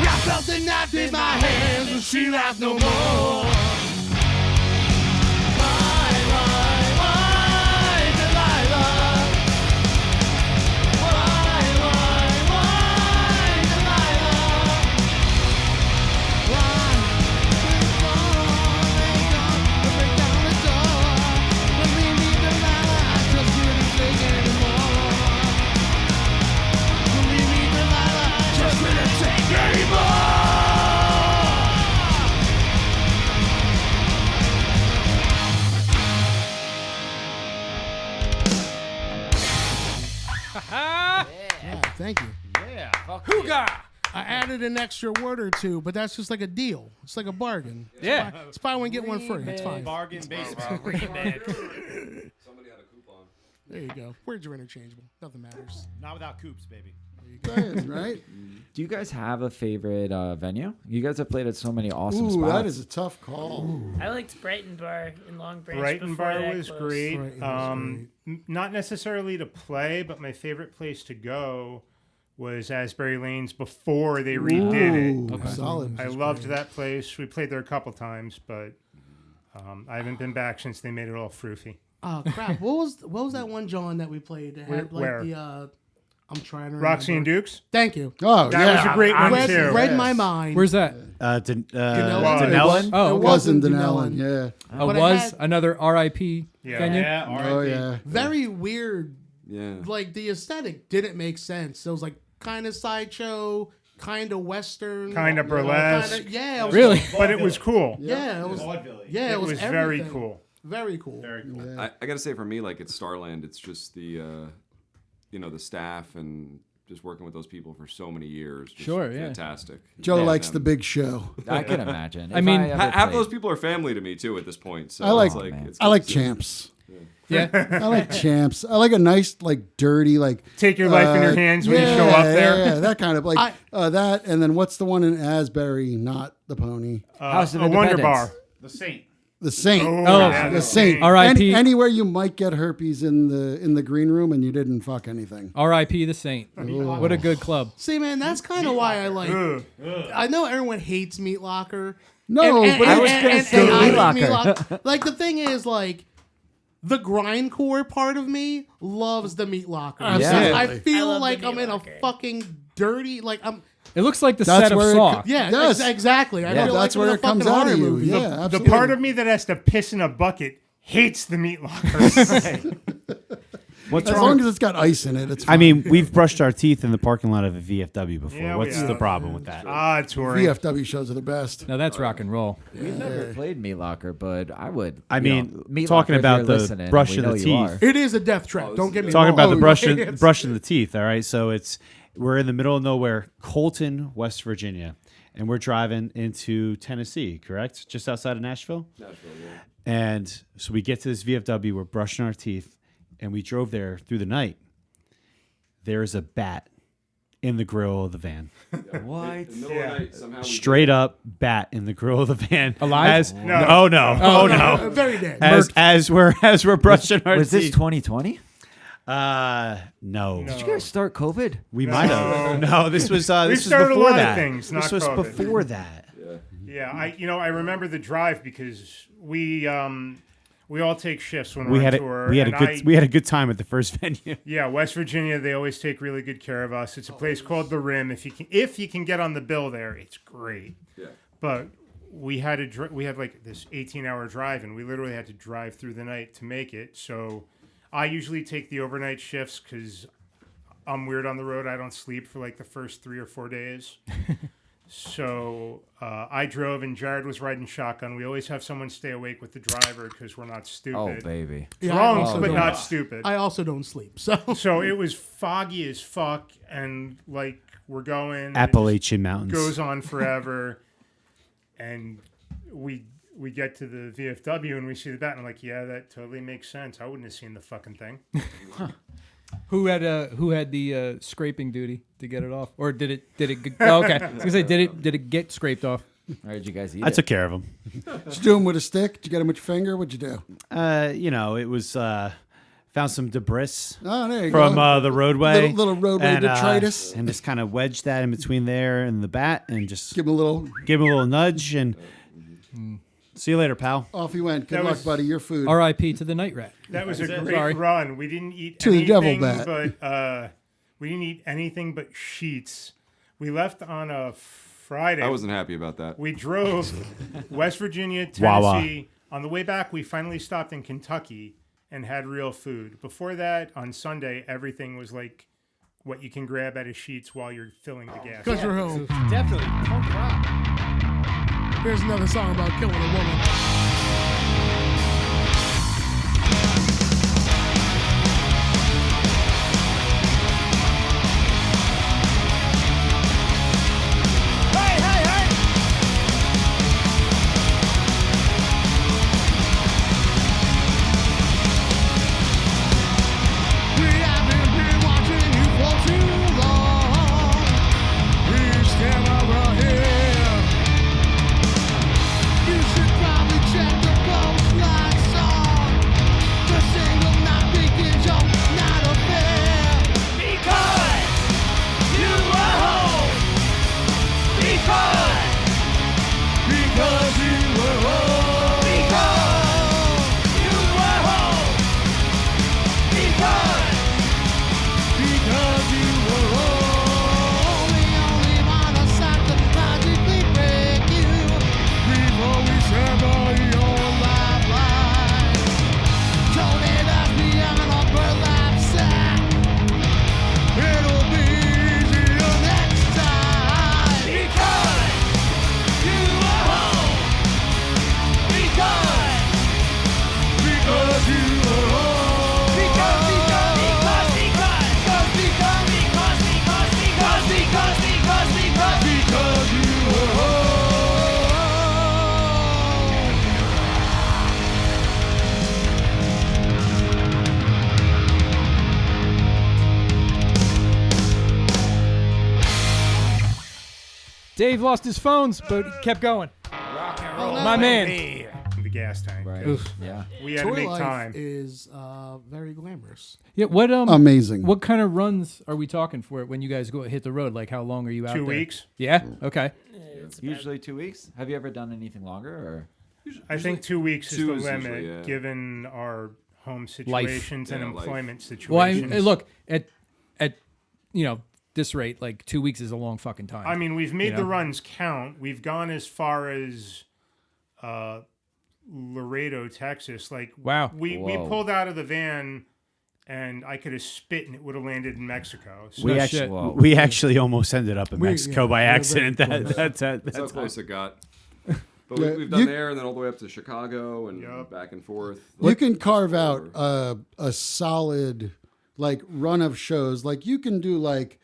I felt the knife in my hands and she laughed no more. Why, Delilah? Why, Delilah? Why, before they come to break down the door, believe me, Delilah, I just couldn't take anymore. Believe me, Delilah, I just couldn't take anymore. Yeah, thank you. Hooga! I added an extra word or two, but that's just like a deal. It's like a bargain. Yeah. It's buy one, get one free. It's fine. Bargain basement. Somebody had a coupon. There you go. Words are interchangeable. Nothing matters. Not without coops, baby. Right? Do you guys have a favorite venue? You guys have played at so many awesome Ooh, spots. that is a tough call. I liked Brighton Bar in Long Branch. Brighton before Bar that was closed. great. Brighton was Not necessarily to play, but my favorite place to go was Asbury Lanes before they redid it. Ooh, solid. I loved that place. We played there a couple times, but I haven't been back since they made it all froofy. Oh crap! What was that one, John, that we played that had like Where? the I'm trying to remember. Roxy and Dukes? Thank you. Oh, That yeah. was a great one, Read, too. read my mind. Where's that? Denellen? Oh, It okay. Wasn't Denellen. Denellen, yeah. But it was had- another RIP Yeah. venue. Oh, yeah. Very weird. Yeah. Like the aesthetic didn't make sense. It was like kind of sideshow, kind of western, Kinda burlesque. Yeah, it was, Really? But it was cool. Yeah, it was. Yeah, It was very everything. cool. Very cool. I gotta say, for me, like it's Starland. It's just the, the staff and just working with those people for so many years. Just Sure, yeah. fantastic. Joe Yeah, likes them. the big show. I can imagine. I If mean, ever Half played- those people are family to me too at this point. So I like- it's like man. it's I like good to see. champs. Yeah. I like champs. I like a nice, like, dirty, like. Take your life in your hands when you show up there. Yeah, that kind of like that. And then what's the one in Asbury? Not the Pony. House of A Wonder Independence. Bar. The Saint. The Saint. Oh, yeah, The Saint. R.I.P. Anywhere you might get herpes in the green room and you didn't fuck anything. R.I.P. the Saint. What a good club. See, man, that's kind of why I like. Ugh. I know everyone hates Meat Locker. No, but I was gonna say I Meat hate Meat Locker. Locker. Like the thing is, like the grindcore part of me loves the Meat Locker. Absolutely. I I feel love the like Meat I'm in a Locker. fucking dirty. Like I'm. It looks like the That's set of where it Saw. Yeah, Yes. exactly. I Yeah, feel that's like I'm where in it a comes fucking out of horror you. movie. Yeah, The absolutely. part of me that has to piss in a bucket hates the Meat Locker. What's As long as it's got ice in it, it's fine. I mean, we've brushed our teeth in the parking lot of a VFW before. Yeah, we What's have. the problem with that? touring. VFW shows are the best. Now that's rock and roll. We've never played Meat Locker, but I would. I you mean, know, Meat talking Locker, if about you're the listening, brush we of the know you teeth. are. It is a death trap. Don't get me Talking wrong. about the It's- brushing the teeth. All right, so we're in the middle of nowhere, Colton, West Virginia, and we're driving into Tennessee. Correct, just outside of Nashville. Nashville, yeah. And so we get to this VFW. We're brushing our teeth, and we drove there through the night. There is a bat in the grill of the van. What? In the middle of the night, somehow we Straight up bat in the grill of the van. Alive? As, No. Oh no! Oh no! Very dead. As we're brushing our Was this teeth. 2020? No. Did you guys start COVID? We might have. No, this was this was started a before lot of that. things, This not was COVID. before that. Yeah, I remember the drive because we all take shifts when We we're had on tour. we had and we had a good time at the first venue. Yeah, West Virginia, they always take really good care of us. It's a place called The Rim. If you can get on the bill there, it's great. Yeah. But we had like this 18-hour drive, and we literally had to drive through the night to make it. So I usually take the overnight shifts because I'm weird on the road. I don't sleep for like the first 3 or 4 days. So I drove and Jared was riding shotgun. We always have someone stay awake with the driver because we're not stupid. Oh, baby. Yeah, Drunk, but don't- not stupid. I also don't sleep. So So it was foggy as fuck, and like we're going and it Appalachian just Mountains. goes on forever, and we get to the VFW and we see the bat, and I'm like, yeah, that totally makes sense. I wouldn't have seen the fucking thing. Who had the scraping duty to get it off, or did it? Oh, okay, I was gonna say, did it get scraped off? Or did you guys eat I it? took care of him. Did you do them with a stick? Did you get them with your finger? What'd you do? It was found some debris Oh, there you from go. the roadway, Little roadway detritus. and just kind of wedged that in between there and the bat, and just Give him a little. give him a little nudge, and see you later, pal. Off he went. Good That luck, was- buddy. Your food. R.I.P. to the night rat. That was a great Sorry. run. We didn't eat To the devil anything bat. but we didn't eat anything but sheets. We left on a Friday. I wasn't happy about that. We drove West Virginia, Wawa. Tennessee. On the way back, we finally stopped in Kentucky and had real food. Before that, on Sunday, everything was like what you can grab out of sheets while you're filling the gas. because we're home. Definitely punk rock. Here's another song about killing a woman. Hey, hey, hey! We haven't been watching you for too long. Please come over here. You should probably check the post lights on. The single not thinking you're not a fair. Because you were home. Because you were home. Because you were home. Because you were home. We only wanna psychologically break you before we sever your lifeline. Toting us beyond our burlap sack. It'll be easier next time. Because you were home. Because you were home. Because you were Dave lost his phones, but he kept going. My man. The gas tank. Right. 'Cause Yeah. We had to Tour make life time. is very glamorous. Yeah. What Amazing. What kind of runs are we talking for when you guys go hit the road? Like, how long are you out 2 there? weeks. Yeah. Okay. Usually 2 weeks. Have you ever done anything longer? Or I think 2 weeks is two the is limit, usually, yeah. given our home situations and Yeah, life. employment situations. Well, look at this rate, like 2 weeks is a long fucking time. I mean, we've made You the know? runs count. We've gone as far as Laredo, Texas. Like, Wow. we Whoa. pulled out of the van, and I could have spit, and it would have landed in Mexico. So We No actually shit. Whoa. we actually almost ended up in We- Mexico yeah, by we're very accident. close. That's how That's close it got. But Yeah, we've done you- there and then all the way up to Chicago and Yup. back and forth. You can carve out a solid like run of shows. Like you can do like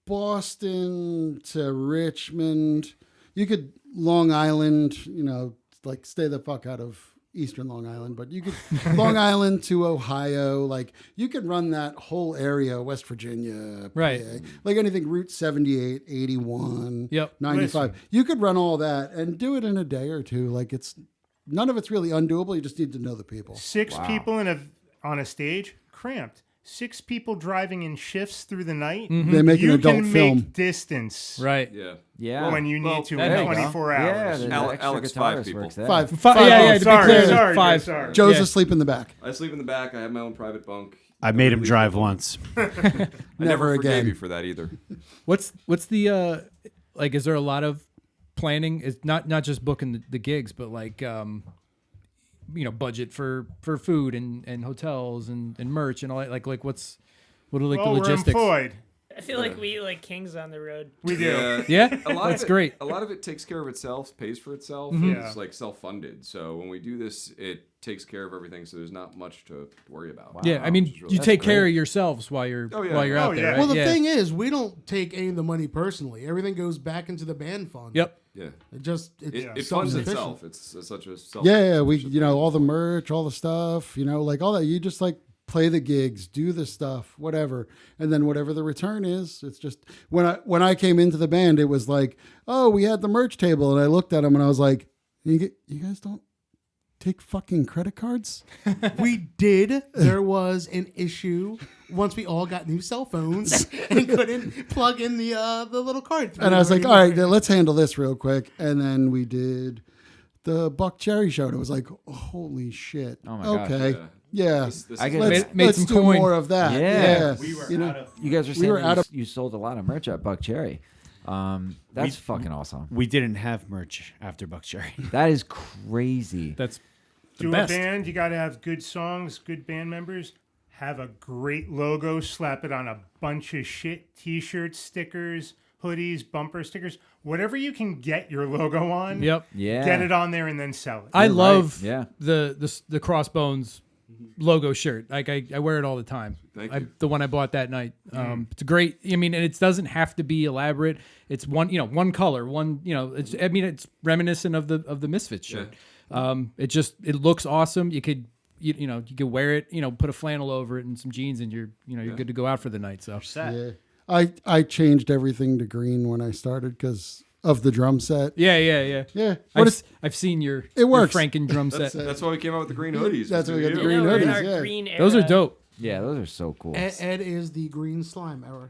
Boston to Richmond. You could Long Island, like stay the fuck out of Eastern Long Island, but you could Long Island to Ohio. Like you could run that whole area, West Virginia, Right. PA, like anything Route 78, 81, Yep. 95. You could run all that and do it in a day or two. Like none of it's really undoable. You just need to know the people. 6 people on a stage, cramped. 6 people driving in shifts through the night. They make an You adult can film. make distance right. Yeah. yeah. when you need to that in helps. 24 Yeah, hours. the Alex- extra Alex, guitarist 5 people. works there. Five. Yeah, to be sorry, clear, sorry, 5. sorry. Joe's Yeah. asleep in the back. I sleep in the back. I have my own private bunk. I made him drive once. I Never never forgave again. you for that either. What's the like? Is there a lot of planning? Is not just booking the gigs, but like budget for food and hotels and merch and all that. Like what are like Well, the we're logistics? employed, I feel like we eat like kings on the road. We do. Yeah, A lot that's of it, great. A lot of it takes care of itself, pays for itself. Yeah. It's like self-funded. So when we do this, it takes care of everything. So there's not much to worry about. Yeah, I mean, which is really you take care great. of yourselves while you're Oh, yeah. while you're Oh, out there. yeah. Right? Well, the yeah. thing is, we don't take any of the money personally. Everything goes back into the band fund. Yep. Yeah. It just it's It funds self-sufficient. itself. It's such a self. Yeah, we, all the merch, all the stuff, like all that. You just like play the gigs, do the stuff, whatever, and then whatever the return is. It's just when I came into the band, it was like, oh, we had the merch table, and I looked at them and I was like, you guys don't take fucking credit cards? We did. There was an issue once we all got new cell phones and couldn't plug in the little cards. And I was like, all right, then let's handle this real quick. And then we did the Buckcherry show. And it was like, holy shit. Oh my gosh, okay. Yeah. This I is get- Let's, Made let's some do coin. more of that. Yeah. Yeah. You guys were saying were that out of- you sold a lot of merch at Buckcherry. That's fucking awesome. We didn't have merch after Buckcherry. That is crazy. That's the Do best. a band, you got to have good songs, good band members. Have a great logo, slap it on a bunch of shit t-shirts, stickers, hoodies, bumper stickers, whatever you can get your logo on. Yep. Yeah. Get it on there and then sell it. I You're love right, yeah. the Crossbones logo shirt. Like I wear it all the time. Thank you. The one I bought that night. It's a great. I mean, and it doesn't have to be elaborate. It's one color. It's. I mean, it's reminiscent of the Misfits shirt. It looks awesome. You could. You could wear it. Put a flannel over it and some jeans, and you're good to go out for the night. So Yeah. I changed everything to green when I started because of the drum set. yeah. Yeah. But I've seen your It works. your Franken drum set. That's why we came out with the green hoodies. That's why we got the You. green We're in hoodies, our yeah. green era. Those are dope. Yeah, those are so cool. Ed is the green slime era.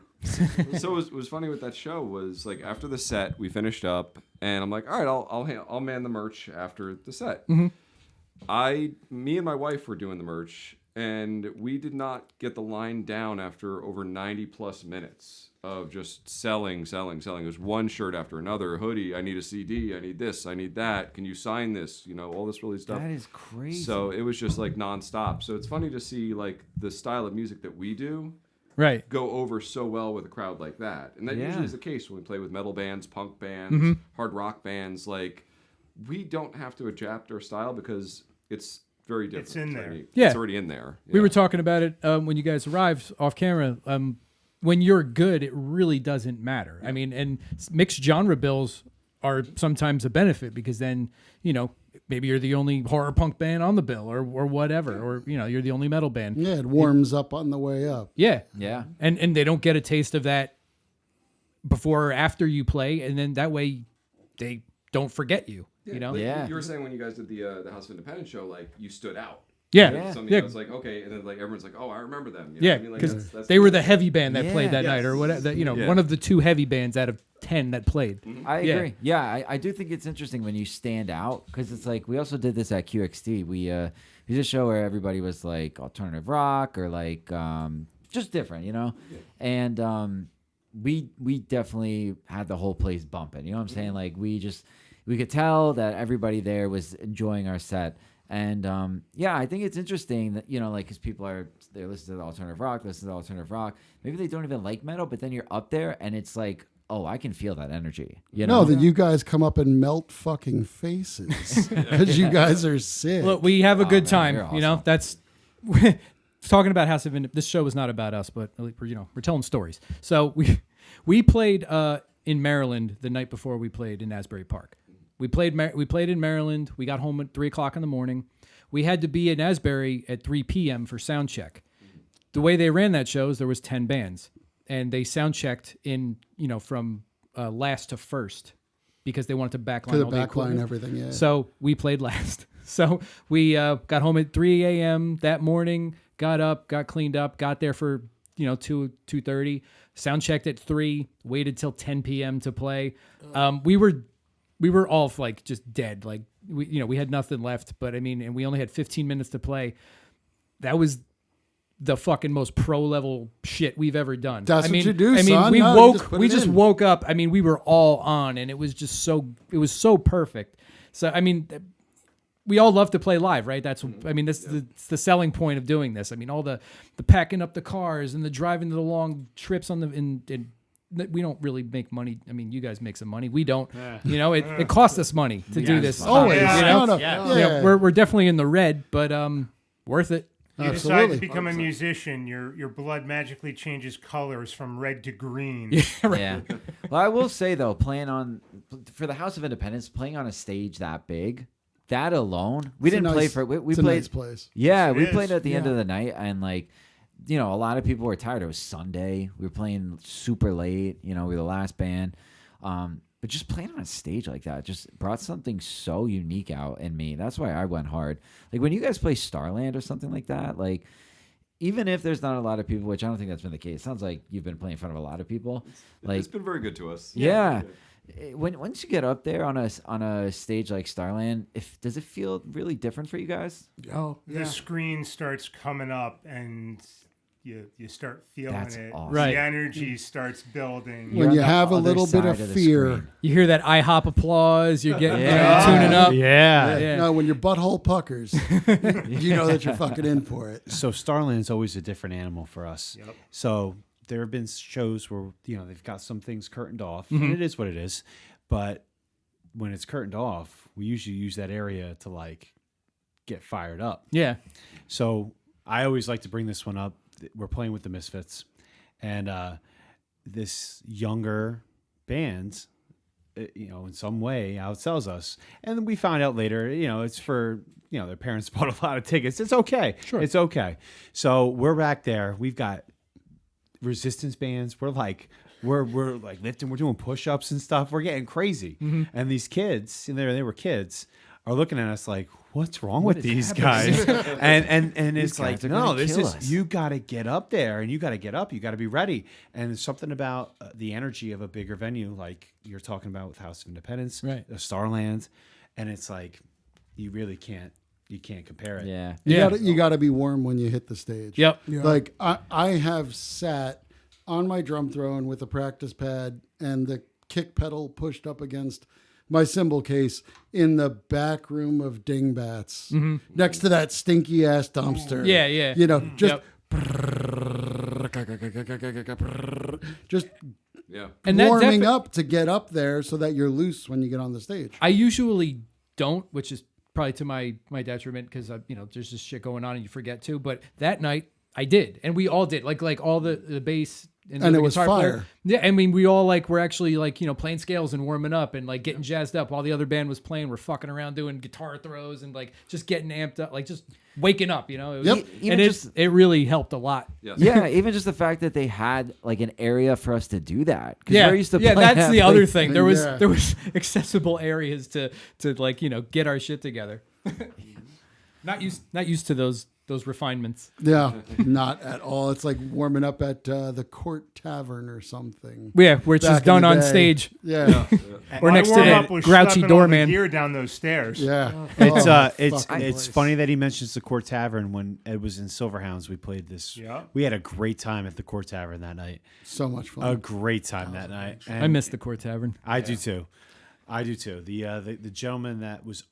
So it was funny with that show was like after the set we finished up and I'm like, all right, I'll man the merch after the set. Me and my wife were doing the merch and we did not get the line down after over 90 plus minutes of just selling. It was one shirt after another, a hoodie. I need a CD. I need this. I need that. Can you sign this? All this really stuff. That is crazy. So it was just like nonstop. So it's funny to see like the style of music that we do Right. go over so well with a crowd like that. And that Yeah. usually is the case when we play with metal bands, punk bands, hard rock bands. Like, we don't have to adapt our style because it's very different. It's in there. already- Yeah. It's already in there. We Yeah. were talking about it when you guys arrived off camera. When you're good, it really doesn't matter. I mean, and mixed genre bills are sometimes a benefit because then, maybe you're the only horror punk band on the bill or whatever, or, you're the only metal band. Yeah, it warms up on the way up. Yeah. yeah. And they don't get a taste of that before or after you play. And then that way they don't forget you, Like, Yeah. You were saying when you guys did the House of Independence show, like, you stood out. Yeah. Yeah. Something Yeah. that was like, okay, and then like everyone's like, oh, I remember them. Yeah, what I mean? Like, because that's they were the heavy band that Yeah. played that night, or whatever. Yeah. One of the two heavy bands out of 10 that played. I Yeah. agree. Yeah, I do think it's interesting when you stand out because it's like we also did this at QXT. We did a show where everybody was like alternative rock or like just different, and we definitely had the whole place bumping. You know what I'm saying? Like we could tell that everybody there was enjoying our set. And I think it's interesting that like because people they're listening to the alternative rock. Maybe they don't even like metal, but then you're up there and it's like, oh, I can feel that energy. No, that you guys come up and melt fucking faces because you guys are sick. Look, we have a good man, time. you're You know, awesome. that's talking about House of This show is not about us, but we're telling stories. So we played in Maryland the night before we played in Asbury Park. We played in Maryland. We got home at 3:00 in the morning. We had to be in Asbury at 3 p.m. for sound check. The way they ran that show is there was 10 bands, and they sound checked in from last to first because they wanted to backline to the all the backline equipment. and everything, yeah. So we played last. So we got home at 3 a.m. that morning, got up, got cleaned up, got there for 2:30, sound checked at 3, waited till 10 p.m. to play. We were all like just dead. Like we had nothing left, but I mean, and we only had 15 minutes to play. That was the fucking most pro level shit we've ever done. That's I mean, what you do, I mean, son. we No, you woke, just put we it just in. woke up. I mean, we were all on, and it was just it was so perfect. So I mean, we all love to play live, right? That's, I mean, that's the selling point of doing this. I mean, all the packing up the cars and the driving the long trips on the, we don't really make money. I mean, you guys make some money. We don't. You know, it costs us money to do this. Always. You know? No, no. Yeah. Yeah, we're definitely in the red, but worth it. You decide Absolutely. to become a musician, your blood magically changes colors from red to green. Yeah. Well, I will say though, for the House of Independence, playing on a stage that big, that alone, we It's a didn't play nice- for. We it's a played. nice place. Yeah, It we is. played at the end Yeah. of the night, and like, you know, a lot of people were tired. It was Sunday. We were playing super late. You know, we were the last band. But just playing on a stage like that just brought something so unique out in me. That's why I went hard. Like when you guys play Starland or something like that, like even if there's not a lot of people, which I don't think that's been the case. It sounds like you've been playing in front of a lot of people. Like It's been very good to us. yeah. Once you get up there on a stage like Starland, does it feel really different for you guys? Oh, The yeah. screen starts coming up and you start feeling That's it. awesome. Right. The energy starts building. You're When on you the have a other little bit side of the fear. screen. You hear that IHOP applause. You're getting Yeah. tuning up. Yeah. Yeah. No, when your butthole puckers, you know that you're fucking in for it. So Starland's always a different animal for us. Yep. So there have been shows where they've got some things curtained off, and it is what it is. But when it's curtained off, we usually use that area to like get fired up. Yeah. So I always like to bring this one up. We're playing with the Misfits, and this younger band, in some way outsells us. And then we found out later, it's for, their parents bought a lot of tickets. It's okay. Sure. It's okay. So we're back there. We've got resistance bands. We're like lifting. We're doing push-ups and stuff. We're getting crazy. And these kids, and they were kids, are looking at us like, what's wrong with these guys? and it's like, guys are no, gonna this kill is, us. you got to get up there, and you got to get up. You got to be ready. And there's something about the energy of a bigger venue, like you're talking about with House of Independence, Right. Starland, and it's like, you really can't compare it. Yeah. You gotta be warm when you hit the stage. Yep. Yeah. Like I have sat on my drum throne with a practice pad and the kick pedal pushed up against my cymbal case in the back room of Dingbats next to that stinky ass dumpster. Yeah, yeah. Just just Yeah. And that warming up to get up there so that you're loose when you get on the stage. I usually don't, which is probably to my detriment because there's just shit going on and you forget to. But that night I did, and we all did. Like all the bass and And the it was guitar player. fire. Yeah, I mean we all were actually playing scales and warming up and like getting jazzed up while the other band was playing. We're fucking around doing guitar throws and like just getting amped up, like just waking up. It was, Yep. Even and just- it really helped a lot. Yes. Yeah, even just the fact that they had like an area for us to do that. 'Cause Yeah, we're used to yeah, play that's at, the like- other thing. There was Yeah. accessible areas to get our shit together. Not used to those refinements. Yeah, not at all. It's like warming up at the Court Tavern or something. Yeah, where it's Back just in done the on day. stage. Yeah, Or My next to warm-up the was grouchy schlepping all the doorman. gear down those stairs. yeah. It's Oh, it's fucking it's place. funny that he mentions the Court Tavern. When it was in Silverhounds, we played this. Yeah. We had a great time at the Court Tavern that night. So much fun. A great time that night. I miss the Court Tavern. I do too. I do too. The gentleman that was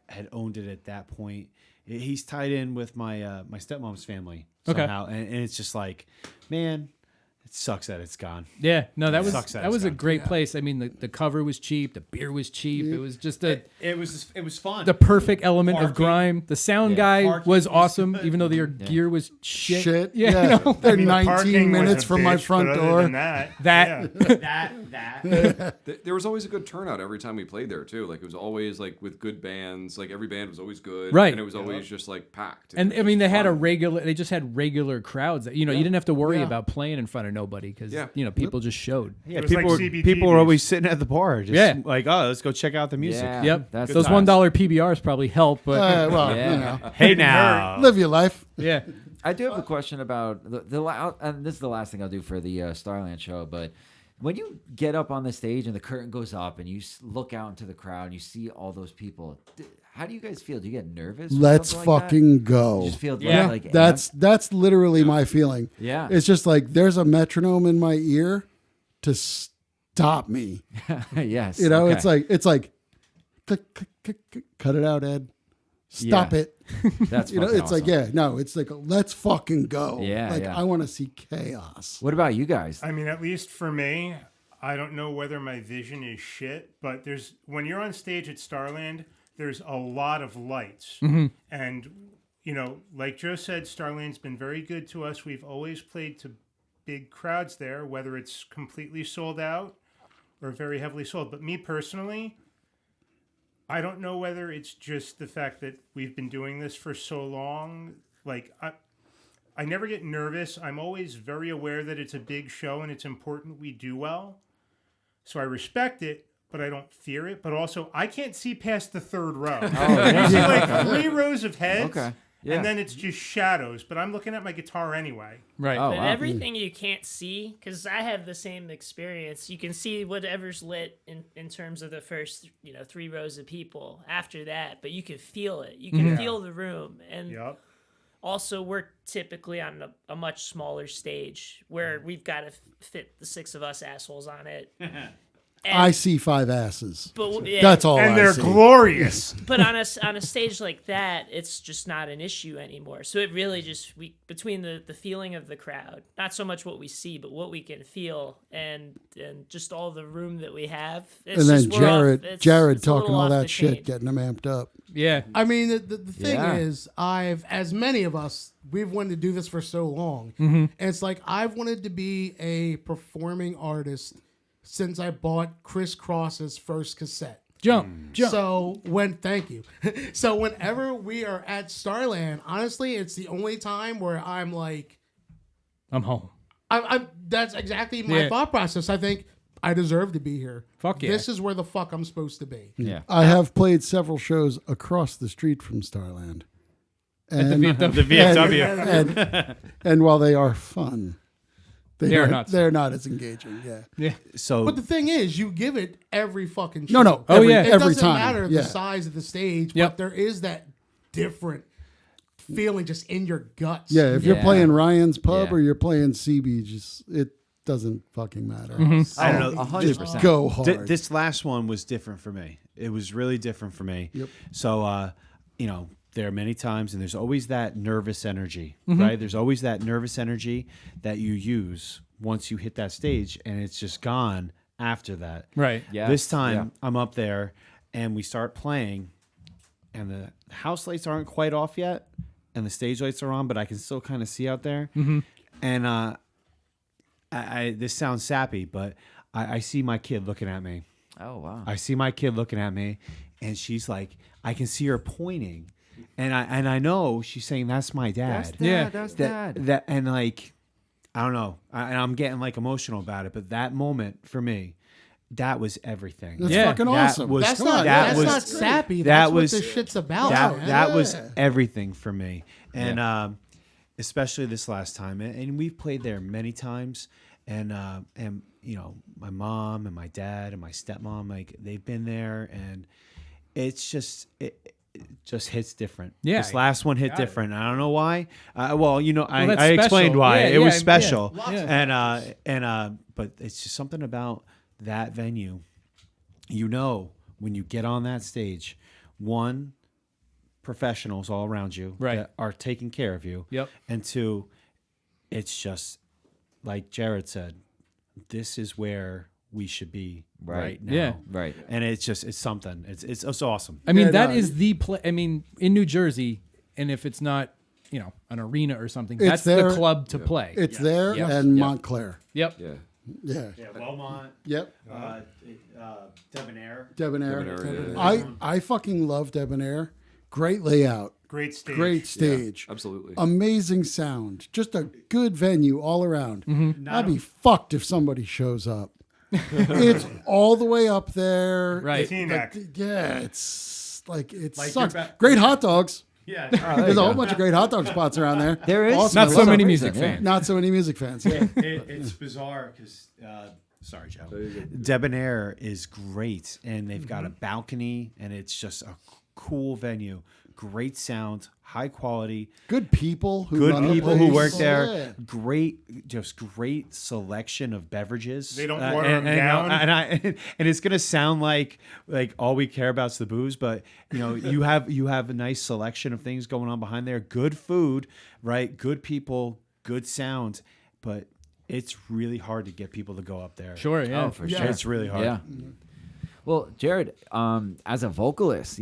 had owned it at that point, he's tied in with my my stepmom's family Okay. somehow, and it's just like, man, it sucks that it's gone. Yeah, no, that was Sucks that that was it's a gone. great place. I mean, the cover was cheap, the beer was cheap. It was just It was fun. the perfect element of Parking. grime. The sound Yeah, guy parking was was awesome, good. even though their gear was shit. Shit. Yeah, Yeah. you know? They're I mean, the 19 parking was minutes a from my bitch, front but other door. than that, That There was always a good turnout every time we played there too. Like it was always like with good bands. Like every band was always good, Right. And it was always just like packed. and It I was mean, they just had fun. they just had regular crowds. That, you didn't have to worry Yeah. about playing in front of nobody because Yeah. people just showed. yeah, It was people like were, CBGBs. people were always sitting at the bar, just Yeah. like, oh, let's go check out the music. Yeah, Yep, that's those nice. $1 PBRs probably help, but Well, Yeah. Hey now, live your life. yeah. I do have a question about and this is the last thing I'll do for the Starland show, but when you get up on the stage and the curtain goes up and you look out into the crowd and you see all those people, how do you guys feel? Do you get nervous? or Let's something like that? fucking go. You just feel Yeah. like That's literally my feeling. Yeah. It's just like there's a metronome in my ear to stop me. yes. You know, okay. it's like click, click, click, click, cut it out, Ed. Stop Yeah. it. That's You know, fucking it's like, awesome. yeah, no, it's like, let's fucking go. Yeah, Like, yeah. I want to see chaos. What about you guys? I mean, at least for me, I don't know whether my vision is shit, but when you're on stage at Starland, there's a lot of lights. And, you know, like Joe said, Starland's been very good to us. We've always played to big crowds there, whether it's completely sold out or very heavily sold. But me personally, I don't know whether it's just the fact that we've been doing this for so long. Like, I never get nervous. I'm always very aware that it's a big show and it's important we do well. So I respect it, but I don't fear it. But also, I can't see past the third row. You see like 3 rows of heads, Okay. Yeah. and then it's just shadows. But I'm looking at my guitar anyway. Right. Oh, But wow. everything you can't see, because I have the same experience. You can see whatever's lit in terms of the first 3 rows of people. After that, but you can feel it. You can feel the room, and Yep. also we're typically on a much smaller stage where we've got to fit the 6 of us assholes on it. I see 5 asses. But yeah, That's all And I they're see. glorious. But on a stage like that, it's just not an issue anymore. So it really just between the feeling of the crowd, not so much what we see, but what we can feel, and just all the room that we have. It's And then just, we're off- Jared it's a little talking all off that the shit, chain. getting them amped up. Yeah. I mean, the thing Yeah. is, as many of us, we've wanted to do this for so long. And it's like, I've wanted to be a performing artist since I bought Chris Cross's first cassette. Jump. So thank you. So whenever we are at Starland, honestly, it's the only time where I'm like, I'm home. that's exactly my Yeah. thought process. I think I deserve to be here. Fuck yeah. This is where the fuck I'm supposed to be. Yeah. I have played several shows across the street from Starland. At the And, VFW. The VFW. and while they are fun, They're not. they're not as engaging. Yeah. So But the thing is, you give it every fucking show. No. Oh, every, yeah. It every doesn't time. matter yeah. the size of the stage, Yep. but there is that different feeling just in your guts. Yeah, if you're Yeah. playing Ryan's Pub Yeah. or you're playing CB, just it doesn't fucking matter. I don't know. 100%. Go hard. This last one was different for me. It was really different for me. Yep. So, there are many times, and there's always that nervous energy, right? There's always that nervous energy that you use once you hit that stage, and it's just gone after that. Right. Yeah. This time, Yeah. I'm up there, and we start playing, and the house lights aren't quite off yet, and the stage lights are on, but I can still kind of see out there. And I this sounds sappy, but I see my kid looking at me. Oh wow. I see my kid looking at me, and she's like, I can see her pointing, and I know she's saying that's my dad. That's dad. Yeah. That's That dad. that and like, I don't know, and I'm getting like emotional about it, but that moment for me, that was everything. That's Yeah. fucking That awesome. was- That's Come not on. that that's was- not sappy. that That's was- what this shit's about. that man. that was Yeah. everything for me, and especially this last time, and we've played there many times, and my mom and my dad and my stepmom, like they've been there, and it's just it just hits different. Yeah. This last one hit different. I don't know why. I that's explained special. why. Yeah, It was yeah, special, yeah. and but it's just something about that venue. When you get on that stage, one, professionals all around you Right. that are taking care of you. Yep. And two, it's just like Jared said, this is where we should be right now. Yeah. Right. And it's something. It's awesome. I mean, Yeah, that no, is the play. I mean, in New Jersey, and if it's not, an arena or something, It's that's there. the club to play. It's there Yes. and Yep. Montclair. Yep. Yeah. Yeah. Beaumont, Yep. Debonair. Debonair. Debonair, yeah. I fucking love Debonair. Great layout. Great stage. Great stage. Absolutely. Amazing sound. Just a good venue all around. I'd be fucked if somebody shows up. It's all the way up there. Right. Teaneck. Yeah, it's like it Like sucks. you're ba- Great hot dogs. Yeah. There's a whole bunch of great hot dog spots around there. There is Awesome. Not I so love many it. music Yeah. fans. Not so many music fans. Yeah. It's bizarre because sorry, Joe. Debonair is great, and they've got a balcony, and it's just a cool venue, great sound, high quality, Good people who good run the people who work place. there, Yeah. great selection of beverages. They don't water 'em down. And it's gonna sound like all we care about is the booze, but you have a nice selection of things going on behind there. Good food, right? Good people, good sound, but it's really hard to get people to go up there. Sure, yeah. Oh, for Yeah. sure. It's really hard. Yeah. Well, Jared, as a vocalist,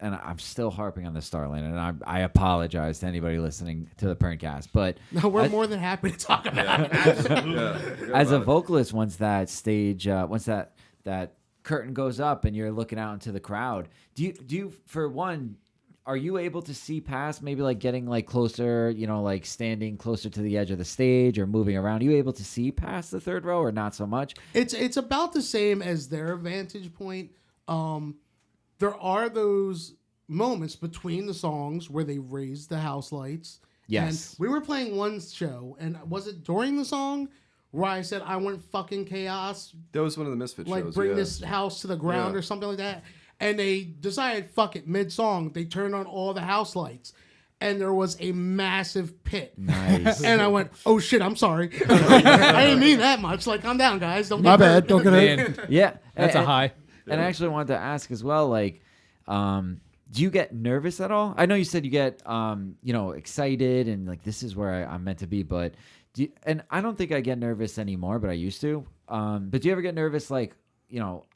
and I'm still harping on the Starland, and I apologize to anybody listening to the PERNcast, but No, we're more than happy to talk about it. Yeah. as a vocalist, once that stage, once that curtain goes up and you're looking out into the crowd, do you for one, are you able to see past maybe like getting like closer, like standing closer to the edge of the stage or moving around? Are you able to see past the third row or not so much? It's about the same as their vantage point. There are those moments between the songs where they raise the house lights. Yes. And we were playing one show, and was it during the song where I said I want fucking chaos, That was one of the Misfits like shows. bring yeah. this house to the ground Yeah. or something like that? And they decided, fuck it, mid-song, they turned on all the house lights. And there was a massive pit. Nice. And I went, oh shit, I'm sorry. I didn't mean that much. Like, calm down, guys. Don't My get bad. hurt. Don't get hurt. Man, Yeah, that's a high. And I actually wanted to ask as well, like, do you get nervous at all? I know you said you get, excited and like this is where I'm meant to be, but and I don't think I get nervous anymore, but I used to. But do you ever get nervous, like,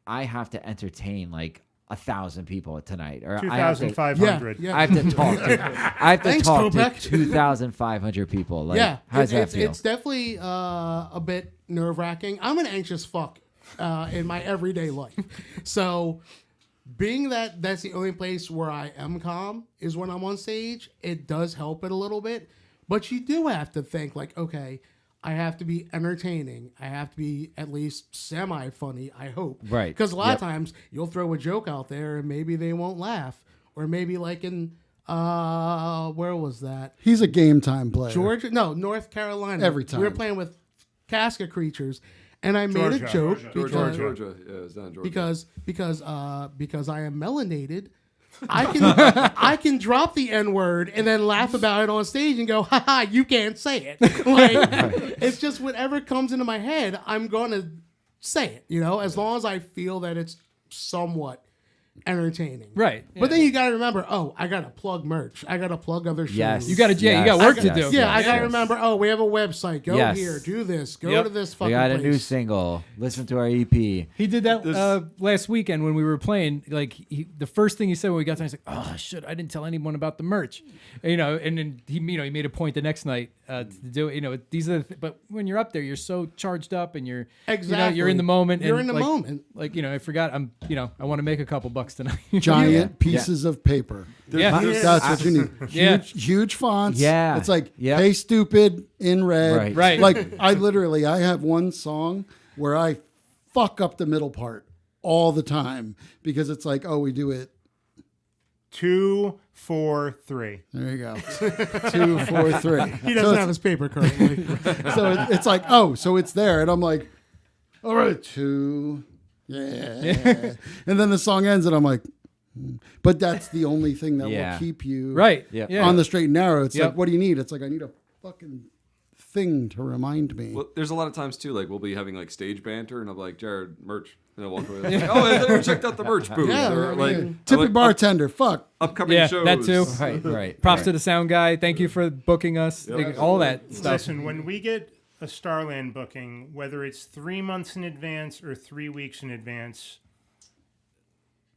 I have to entertain like 1,000 people tonight, or I have to, 2,500. Yeah. I have to talk. I have to Thanks, talk Kopech. to 2,500 people. Like, Yeah, how does that it's, feel? it's definitely a bit nerve wracking. I'm an anxious fuck in my everyday life, so being that that's the only place where I am calm is when I'm on stage. It does help it a little bit, but you do have to think like, okay, I have to be entertaining. I have to be at least semi-funny, I hope. Right. Because a lot Yep. of times you'll throw a joke out there and maybe they won't laugh. Or maybe like in, where was that? He's a game time player. Georgia? No, North Carolina. Every time. We were playing with Casket Creatures. And I made a Georgia. joke Georgia. Yeah, it was down in Georgia. because I am melanated. I can drop the N-word and then laugh about it on stage and go, haha, you can't say it. Like, it's just whatever comes into my head, I'm going to say it, as long as I feel that it's somewhat entertaining. Right. But then you got to remember, I got to plug merch. I got to plug other shows. Yes. You got to, you got work to do. Yeah, I got to yes. remember, we have a website. Go Yes. here, do this, go Yep. to this We fucking got a place. new single. Listen to our E EP. He did that last weekend when we were playing. Like the first thing he said when we got there, he's like, "Oh shit, I didn't tell anyone about the merch," and then he made a point the next night to do it. These are but when you're up there, you're so charged up and you're Exactly. you're in the moment. You're and in the like, moment. Like I forgot. I want to make a couple bucks tonight. Giant pieces of paper. Yeah. That's what you need. Yeah. Huge fonts. Yeah. It's like, Yep. hey, stupid, in red. Right. Right. Like, I have one song where I fuck up the middle part all the time because it's like, we do it. 2, 4, 3. There you go. 2, 4, 3. He doesn't have his paper currently. So it's like, so it's there. And I'm like, all right, 2. Yeah. And then the song ends and I'm like, but that's the only thing that Yeah. will keep you Right. Yep. Yeah. on the straight and narrow. It's Yep. like, what do you need? It's like, I need a fucking thing to remind me. Well, there's a lot of times too, like we'll be having like stage banter, and I'm like, Jared, merch, and I walk away. Like, I never checked out the merch booth. Yeah, or, I like, mean, Tip like, your bartender. Fuck. upcoming Yeah, shows. that too. Right. Props to the sound guy. Thank you for booking us. Like, all that stuff. Listen, when we get a Starland booking, whether it's 3 months in advance or 3 weeks in advance,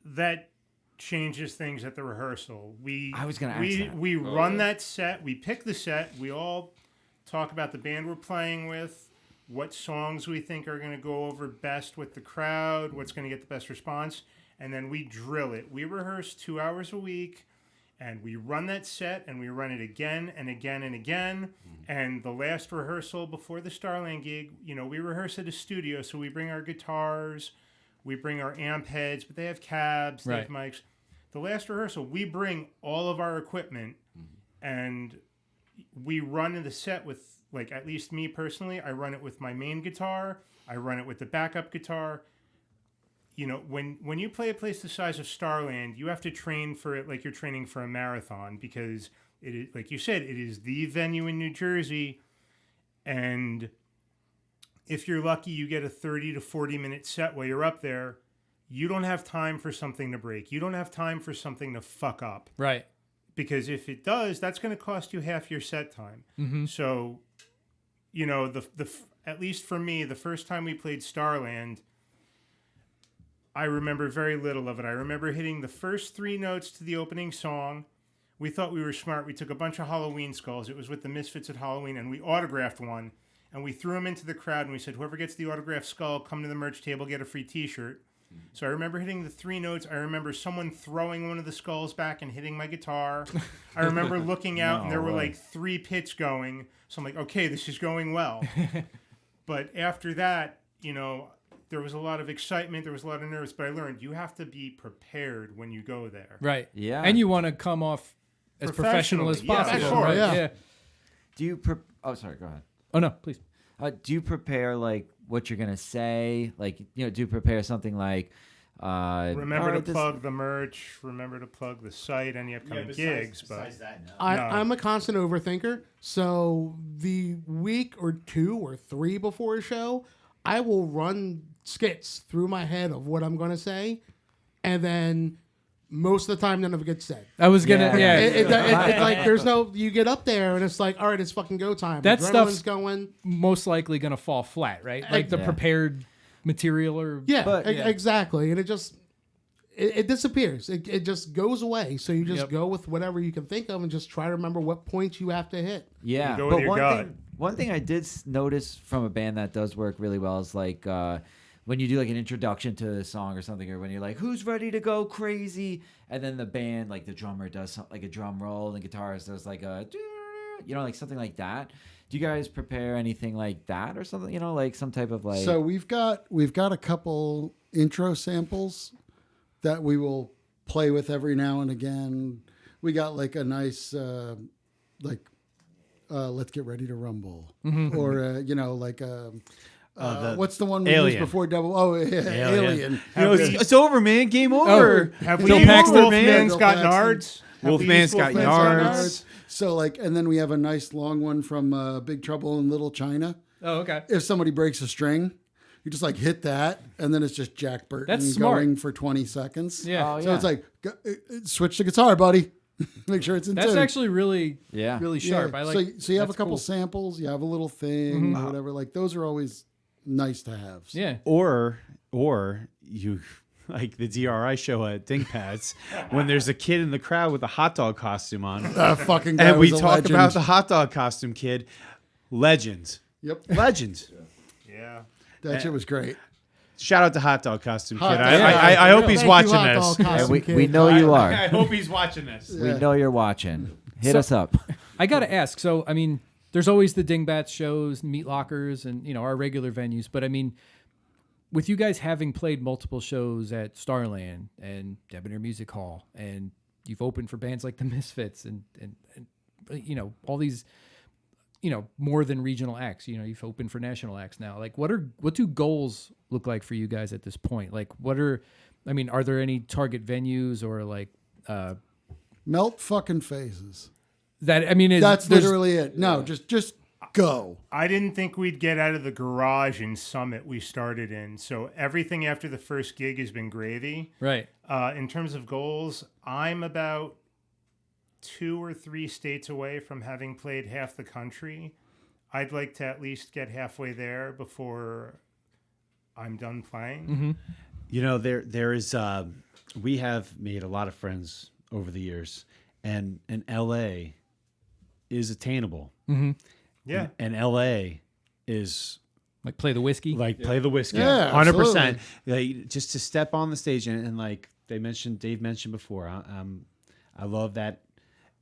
that changes things at the rehearsal. I was gonna ask that. We run that set. We pick the set. We all talk about the band we're playing with, what songs we think are going to go over best with the crowd, what's going to get the best response, and then we drill it. We rehearse 2 hours a week, and we run that set, and we run it again and again and again. And the last rehearsal before the Starland gig, we rehearse at a studio, so we bring our guitars, we bring our amp heads, but they have cabs, they have mics. The last rehearsal, we bring all of our equipment, and we run the set with, like, at least me personally, I run it with my main guitar, I run it with the backup guitar. you know, when you play a place the size of Starland, you have to train for it like you're training for a marathon, because it is, like you said, it is the venue in New Jersey, and if you're lucky, you get a 30 to 40 minute set while you're up there. You don't have time for something to break. You don't have time for something to fuck up. Right. Because if it does, that's going to cost you half your set time. So, you know, at least for me, the first time we played Starland, I remember very little of it. I remember hitting the first 3 notes to the opening song. We thought we were smart. We took a bunch of Halloween skulls. It was with the Misfits at Halloween, and we autographed one. And we threw them into the crowd, and we said, whoever gets the autographed skull, come to the merch table, get a free T-shirt. So I remember hitting the 3 notes. I remember someone throwing one of the skulls back and hitting my guitar. I remember looking out, and there were like 3 pits going. So I'm like, okay, this is going well. But after that, you know, there was a lot of excitement. There was a lot of nerves. But I learned you have to be prepared when you go there. Right. Yeah. And you want to come off as professional as Professionally, yeah, possible. sure, right? yeah. Do you? Oh, sorry. Go ahead. Oh no, please. Do you prepare like what you're gonna say? Like, you know, do you prepare something like? Remember to plug the merch. Remember to plug the site. Any upcoming gigs. But I'm a constant overthinker. So the week or 2 or 3 before a show, I will run skits through my head of what I'm going to say. And then most of the time, none of it gets said. I was gonna, yeah. It's like there's no, you get up there and it's like, all right, it's fucking go time. That Adrenaline's stuff's going. most likely gonna fall flat, right? Like the prepared material, or Exactly. And it just, it disappears. It just goes away. So you just go with whatever you can think of and just try to remember what points you have to hit. Yeah, go with your gut. One thing I did notice from a band that does work really well is like when you do like an introduction to a song or something, or when you're like, who's ready to go crazy? And then the band, like the drummer does something like a drum roll, and the guitarist does like a, you know, like something like that. Do you guys prepare anything like that or something? You know, like some type of like. So we've got a couple intro samples that we will play with every now and again. We got like a nice let's get ready to rumble, or you know, like what's the one we used before Double? Oh, Alien. You know, it's over, man. Game over. Have we Bill used Paxton, Wolfman's Got Bill Paxton. Nards? Wolfman's Got Yards. So like, and then we have a nice long one from Big Trouble in Little China. oh, okay. If somebody breaks a string, you just like hit that, and then it's just Jack Burton That's smart. going for 20 seconds. Yeah. So it's like, switch the guitar, buddy. Make sure it's in That's tune. actually really, Yeah. really sharp. Yeah. I like. So you have a that's couple cool. samples, you have a little thing, or whatever. Like those are always nice to have. Yeah. Or you like the DRI show at Dingpads when there's a kid in the crowd with a hot dog costume on, Fucking guy and we was a talk legend. about the hot dog costume kid. Legend. Yep. Legend. Yeah. That shit was great. Shout out to hot dog costume Hot kid. dog. I hope he's Thank you, watching hot this. dog Hey, costume we kid. know you are. I hope he's watching this. We know you're watching. Hit So- us up. I gotta ask. So, I mean, there's always the Dingbats shows, Meat Lockers, and you know our regular venues. But I mean, with you guys having played multiple shows at Starland and Debonair Music Hall, and you've opened for bands like the Misfits and you know all these, you know, more than regional acts. You know, you've opened for national acts now. Like, what do goals look like for you guys at this point? Like, are there any target venues or like Melt fucking phases. that? I mean, That's there's- literally it. No, just go. I didn't think we'd get out of the garage in Summit we started in. So everything after the first gig has been gravy. right. In terms of goals, I'm about 2 or 3 states away from having played half the country. I'd like to at least get halfway there before I'm done playing. You know, there is. We have made a lot of friends over the years, and LA is attainable. Yeah. And LA is Like play the whiskey. like play the whiskey, Yeah, 100%. Like, just to step on the stage and like Dave mentioned before. I love that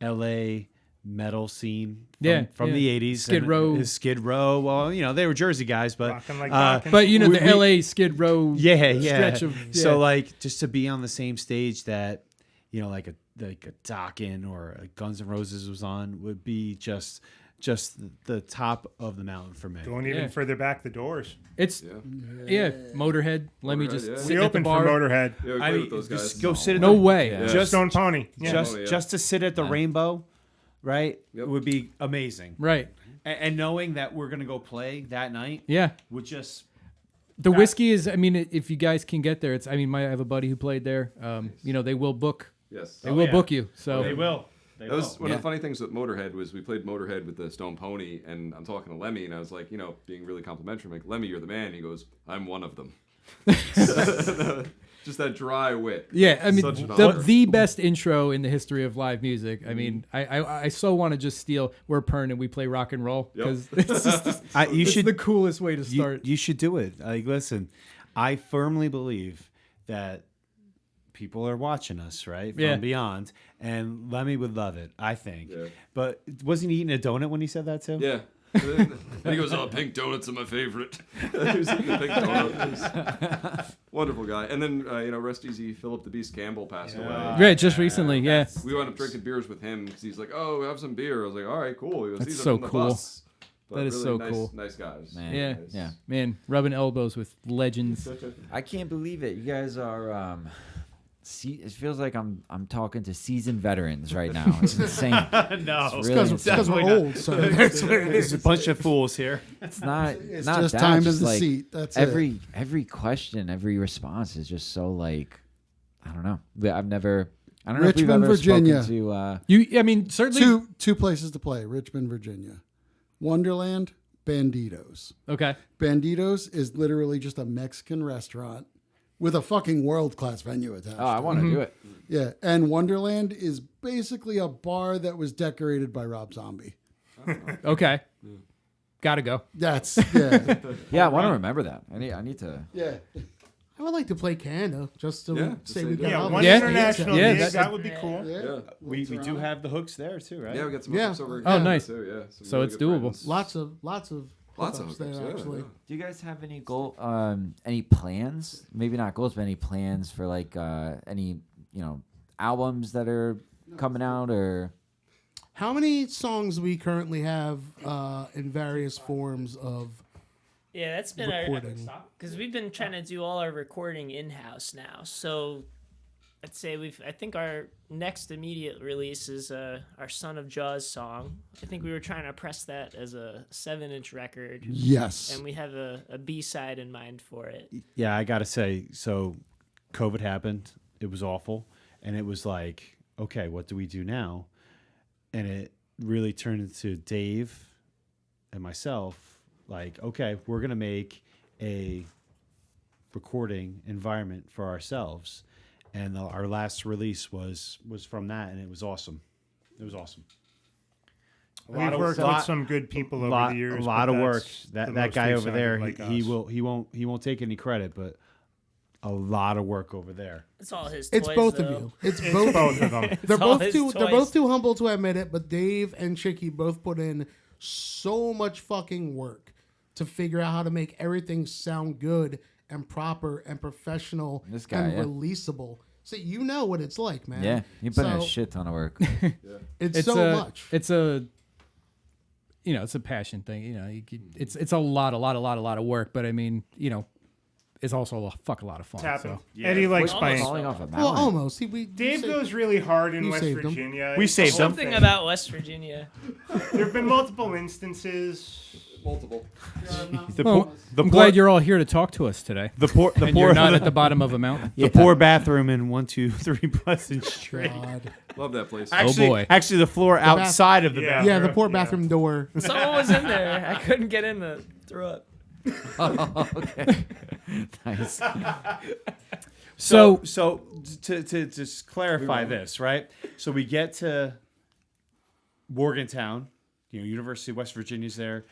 LA metal scene from the 80s. Skid and Row. Skid Row. Well, you know, they were Jersey guys, but Rockin' like rockin'. But you know We- the we- LA Skid Row stretch of So like just to be on the same stage that, you know, like a Dokken or a Guns N' Roses was on would be just just the top of the mountain for me. Going even Yeah. further back, the Doors. It's Motorhead. Let me Motorhead, just yeah. sit We at the opened for bar. Motorhead. Yeah, we I played mean, with those guys. just go sit at No the, way. Yeah. Just Stone Pony. Yeah. just Oh, yeah. just to sit at the Rainbow, right? Yep. Would be amazing. Right. And knowing that we're gonna go play that night Yeah. would just The whiskey is. I mean, if you guys can get there, it's. I mean, I have a buddy who played there. You know, they will book. Yes. They will yeah. book you. So they will. They That was will. one of the funny things with Motorhead was we played Motorhead with the Stone Pony, and I'm talking to Lemmy, and I was like, you know, being really complimentary. I'm like, Lemmy, you're the man. He goes, I'm one of them. Just that dry wit. Yeah, I mean, Such an honor. the best intro in the history of live music. I mean, I so want to just steal. We're PERN and we play rock and roll Yep. because it's just You it's should the coolest way to start. You should do it. Like, listen, I firmly believe that people are watching us, right? From Yeah. beyond. And Lemmy would love it, I think. Yeah. But wasn't he eating a donut when he said that too? Yeah. And he goes, oh, pink donuts are my favorite. He was eating a pink donut. Wonderful guy. And then, you know, rest easy, Philip the Beast Campbell passed away. Right, just recently, yeah. We wound up drinking beers with him because he's like, oh, have some beer. I was like, all right, cool. He goes, That's these so are from the cool. bus. But That is really so nice, cool. Nice guys. Man. Yeah, Nice. yeah, man, rubbing elbows with legends. I can't believe it. You guys are. It feels like I'm talking to seasoned veterans right now. It's insane. No. It's really insane. Because we're old, so that's what it There's is. a bunch of fools here. It's not. It's not just that, time in just the like seat. That's every question, every response is just so like, I don't know. I've never. I don't know if Richmond, we've ever Virginia. spoken to. You, I mean, certainly. Two places to play: Richmond, Virginia, Wonderland, Banditos. Okay. Banditos is literally just a Mexican restaurant with a fucking world-class venue attached. Oh, I to it. want to do it. Yeah, and Wonderland is basically a bar that was decorated by Rob Zombie. Okay. Gotta go. That's yeah, Yeah, I want to remember that. I need to. yeah. I would like to play Canada just to Yeah, say just we say got that. Yeah, out. one Yeah. international Yeah, gig, that- that would be cool. Yeah. We do have the hooks there too, right? Yeah, we got some Yeah. hookups over in Oh, Canada, nice. Too, yeah. Some So really it's good doable. friends. Lots of Lots of hookups there, hookups, yeah, actually. yeah. Do you guys have any any plans? Maybe not goals, but any plans for like any albums that are coming out or? How many songs we currently have in various forms of Yeah, that's been our recording? because we've been trying to do all our recording in house now. So I'd say I think our next immediate release is our Son of Jaws song. I think we were trying to press that as a 7-inch record, Yes. and we have a B-side in mind for it. Yeah, I gotta say, so COVID happened. It was awful, and it was like, okay, what do we do now? And it really turned into Dave and myself. Like, okay, we're gonna make a recording environment for ourselves, and our last release was from that, and it was awesome. It was awesome. We've worked with some good people over the years. A lot but of work. that's the That most guy we've over sounded there, like he us. won't take any credit, but a lot of work over there. It's all his. It's toys, both though. of you. It's It's both. both of them. They're all both his too. They're toys. both too humble to admit it. But Dave and Chicky both put in so much fucking work to figure out how to make everything sound good and proper and professional This guy, and yeah. releasable. So you know what it's like, man. Yeah, you put in a So shit ton of work. It's so much. It's a. It's a passion thing. It's a lot of work. But I mean, it's also a lot of fun. It's happened. So. Eddie likes Almost playing. Falling off a mountain. Well, almost. Dave goes really hard in You West saved him. Virginia. We It's saved the him. whole Something thing. about West Virginia. There have been multiple instances. Multiple. The Well, poor, I'm glad you're all here to talk to us today. the poor, the And poor, you're not at the bottom of a mountain. the poor bathroom in 1, 2, 3 Pleasant Street. God. Love that place. Actually, boy. Actually, the floor outside of the Yeah. bathroom. Yeah, the poor bathroom door. Someone was in there. I couldn't get in to throw up. Okay. Nice. So to just clarify this, right? So we get to Morgantown, University of West Virginia's there.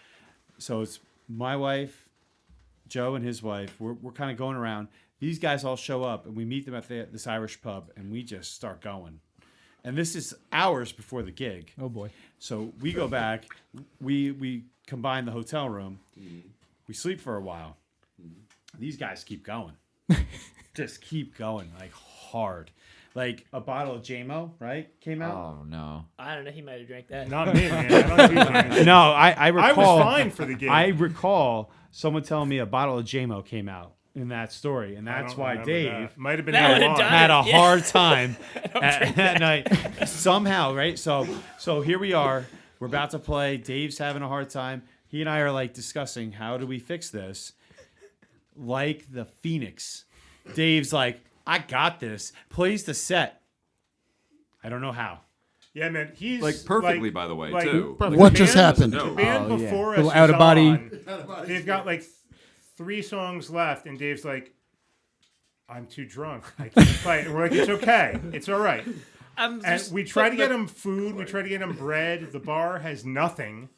So it's my wife, Joe, and his wife. We're kind of going around. These guys all show up, and we meet them at this Irish pub, and we just start going. And this is hours before the gig. Oh boy. So we go back. We combine the hotel room. We sleep for a while. These guys keep going. just keep going like hard. Like a bottle of JMO, right? Came out. Oh no. I don't know. He might have drank that. Not me, man. I don't do that. No, I recall. I was fine for the game. I recall someone telling me a bottle of JMO came out in that story, and that's why Dave might have been That would've on. done had a Yeah. hard time at night somehow, right? So here we are. We're about to play. Dave's having a hard time. He and I are like discussing how do we fix this. Like the Phoenix, Dave's like, I got this. Plays the set. I don't know how. Yeah, man. He's Like perfectly, by the way, too. What just happened? The band Oh, yeah. before us Little is out of body. on. They've got like 3 songs left, and Dave's like, "I'm too drunk. I can't play." And we're like, "It's okay. It's all right." I'm And just we try to putting get him food. We try to get him bread. The bar has nothing.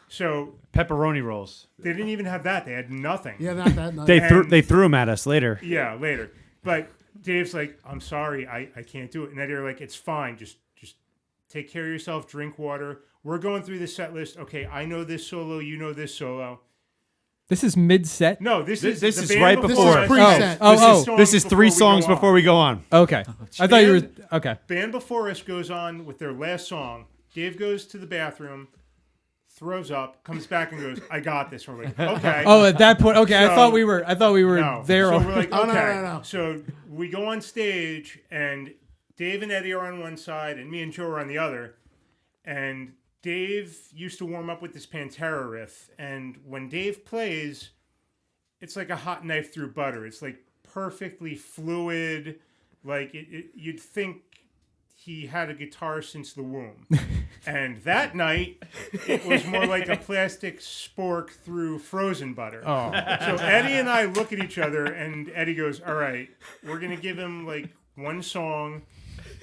So Pepperoni rolls. they didn't even have that. They had nothing. Yeah, not that nice. They threw them at us later. Yeah, later. But Dave's like, "I'm sorry, I can't do it." And Eddie are like, "It's fine. Just take care of yourself. Drink water. We're going through the set list. Okay, I know this solo. You know this solo. This is mid-set? No, this is This the is band right before before. us. Preset. Oh, This is 3 songs we go before on. we go on. Okay. I thought you were... Okay. Band before us goes on with their last song. Dave goes to the bathroom, throws up, comes back and goes, "I got this." We're like, "Okay." Oh, at that point... Okay, I So- thought we were No. there. So we're like, Oh, okay. no. So we go on stage, and Dave and Eddie are on one side, and me and Joe are on the other. And Dave used to warm up with this Pantera riff, and when Dave plays, it's like a hot knife through butter. It's like perfectly fluid. Like you'd think he had a guitar since the womb. And that night, it was more like a plastic spork through frozen butter. Oh. So Eddie and I look at each other, and Eddie goes, "All right, we're going to give him like one song.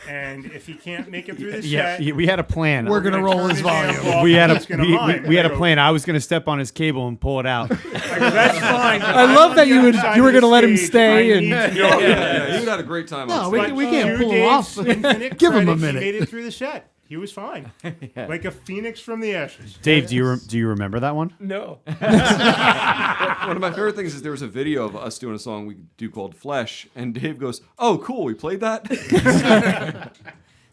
And if he can't make it through the set, we had a plan. We're gonna roll turn his amp volume. off We had and a he's gonna mime." we had I a go, plan. I was gonna step on his cable and pull it out. I go, "That's fine." but I I'm love on that the you other side were of going to the let him stage. stay. I And need to know Yeah, you had a great time No, on we stage. can- we can't to pull him Dave's off. infinite Give him a credit, minute. He made it through the set. He was fine, like a phoenix from the ashes. Dave, do you remember that one? No. One of my favorite things is there was a video of us doing a song we do called Flesh, and Dave goes, "Oh, cool, we played that?"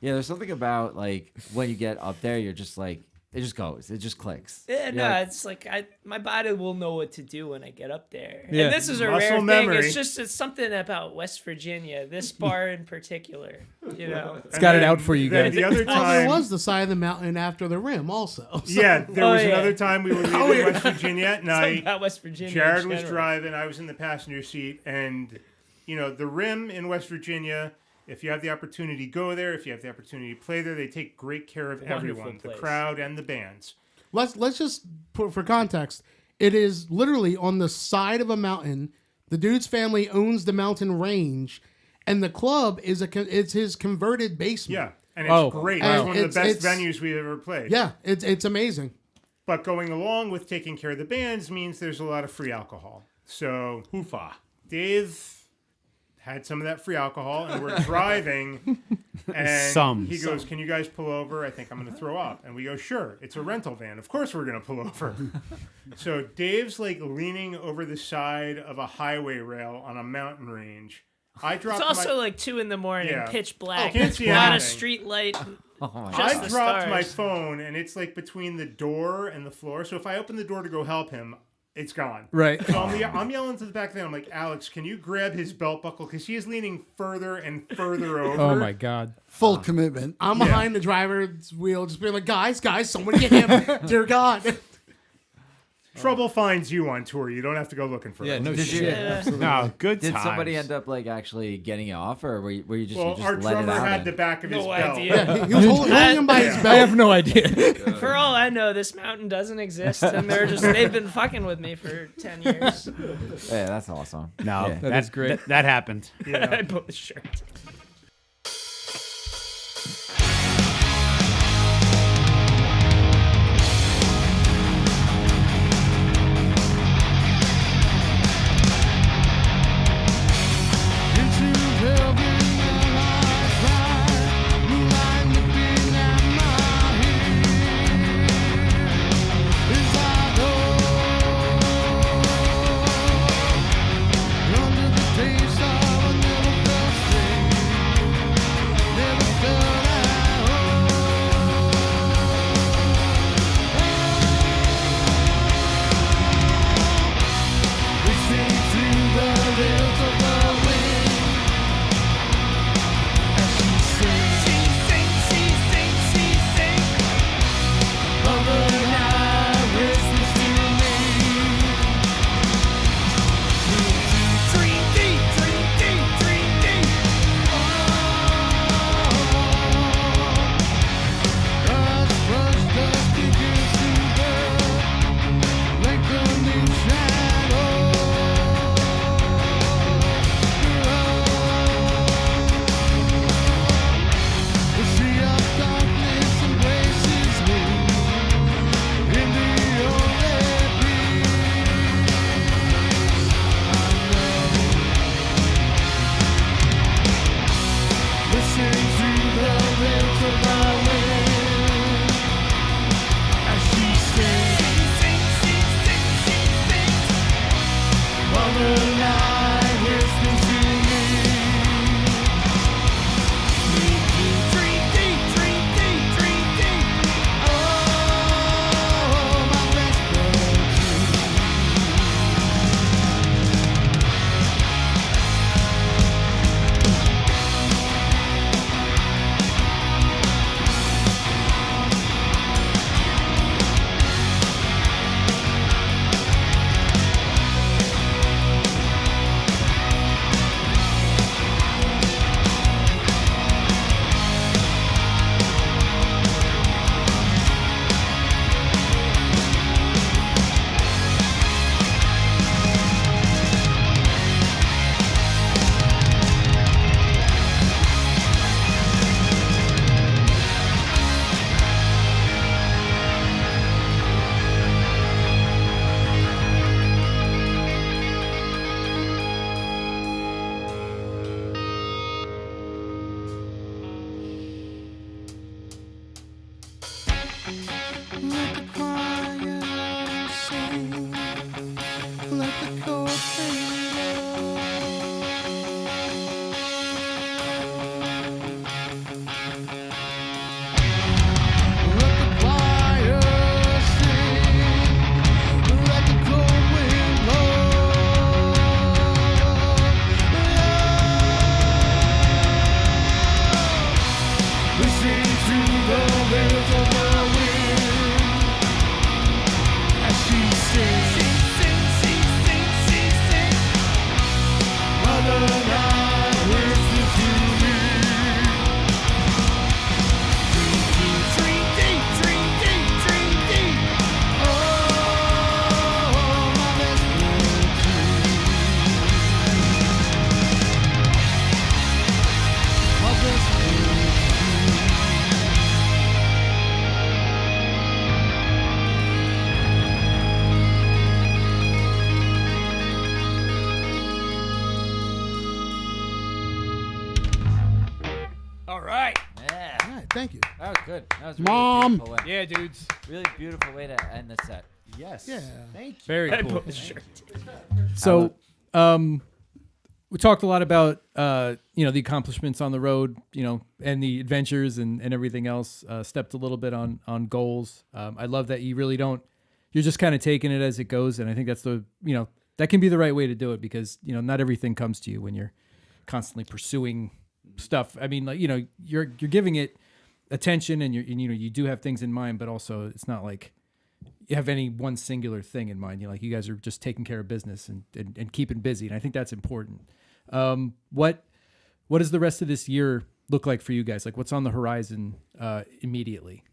Yeah, there's something about like when you get up there, you're just like it just goes, it just clicks. Yeah, You're no, like, it's like my body will know what to do when I get up there. Yeah. And this is a Muscle rare memory. thing. It's something about West Virginia, this bar in particular. You know, it's got it out for you Then guys. the other Well, there time, was the side of the mountain after the rim, also. So- yeah, there Oh, was yeah. another time we were leaving West Virginia at something night. about West Virginia. in Jared was general. driving, I was in the passenger seat, and the Rim in West Virginia. If you have the opportunity, go there. If you have the opportunity to play there, they take great care of Wonderful everyone, the place. crowd and the bands. Let's just put for context. It is literally on the side of a mountain. The dude's family owns the mountain range, and the club it's his converted basement. Yeah, and it's Oh, great. wow. It's one of the It's- best venues we've ever played. Yeah, it's amazing. But going along with taking care of the bands means there's a lot of free alcohol. So Hoofa. Dave had some of that free alcohol, and we're driving, and Some. he goes, "Can you guys pull over? I think I'm going to throw up." And we go, "Sure." It's a rental van. Of course we're going to pull over. So Dave's like leaning over the side of a highway rail on a mountain range. I dropped It's also my, like 2 a.m, Yeah. pitch black. can't see not a anything. street light. oh my Just I the dropped my stars. phone, and it's like between the door and the floor. So if I open the door to go help him, it's gone. Right. So I'm yelling to the back there. I'm like, "Alex, can you grab his belt buckle?" Because he is leaning further and further over. Oh my God. Full commitment. I'm behind the driver's wheel, just being like, guys, someone get him. Dear God. Trouble finds you on tour. You don't have to go looking for Yeah, it. no Did you- shit. No, good Did times. somebody end up like actually getting you off, or were you just, Well, you just our let it drummer out? had and- the back of his No belt. idea. Yeah, he was holding him by his I belt. have no idea. For all I know, this mountain doesn't exist, and they've been fucking with me for 10 years. Yeah, that's awesome. No, Yeah. That is great. That happened. I put the shirt. Under the taste of Listen to the lips of the wind as she sings. Mother night whispers to me. Dream deep, dream deep, dream deep. Oh, my best friend. Let the choir sing. Let the cold Let the choir sing. Let the cold wind blow. Listen to the wails of the wind as she sings. Mother night whispers to me. Dream deep, dream deep, dream deep. Oh, my best friend. My best friend. All right. Yeah, All right, thank you. that was good. That was really Mom. beautiful way. Yeah, dudes. Really beautiful way to end the set. Yes. Yeah. Very cool. Sure. So, we talked a lot about the accomplishments on the road, and the adventures and everything else. Stepped a little bit on goals. I love that you really don't. You're just kind of taking it as it goes, and I think that's that can be the right way to do it because not everything comes to you when you're constantly pursuing stuff. I mean, you're giving it attention, and you do have things in mind, but also it's not like you have any one singular thing in mind. You guys are just taking care of business and keeping busy, and I think that's important. What does the rest of this year look like for you guys? Like, what's on the horizon immediately?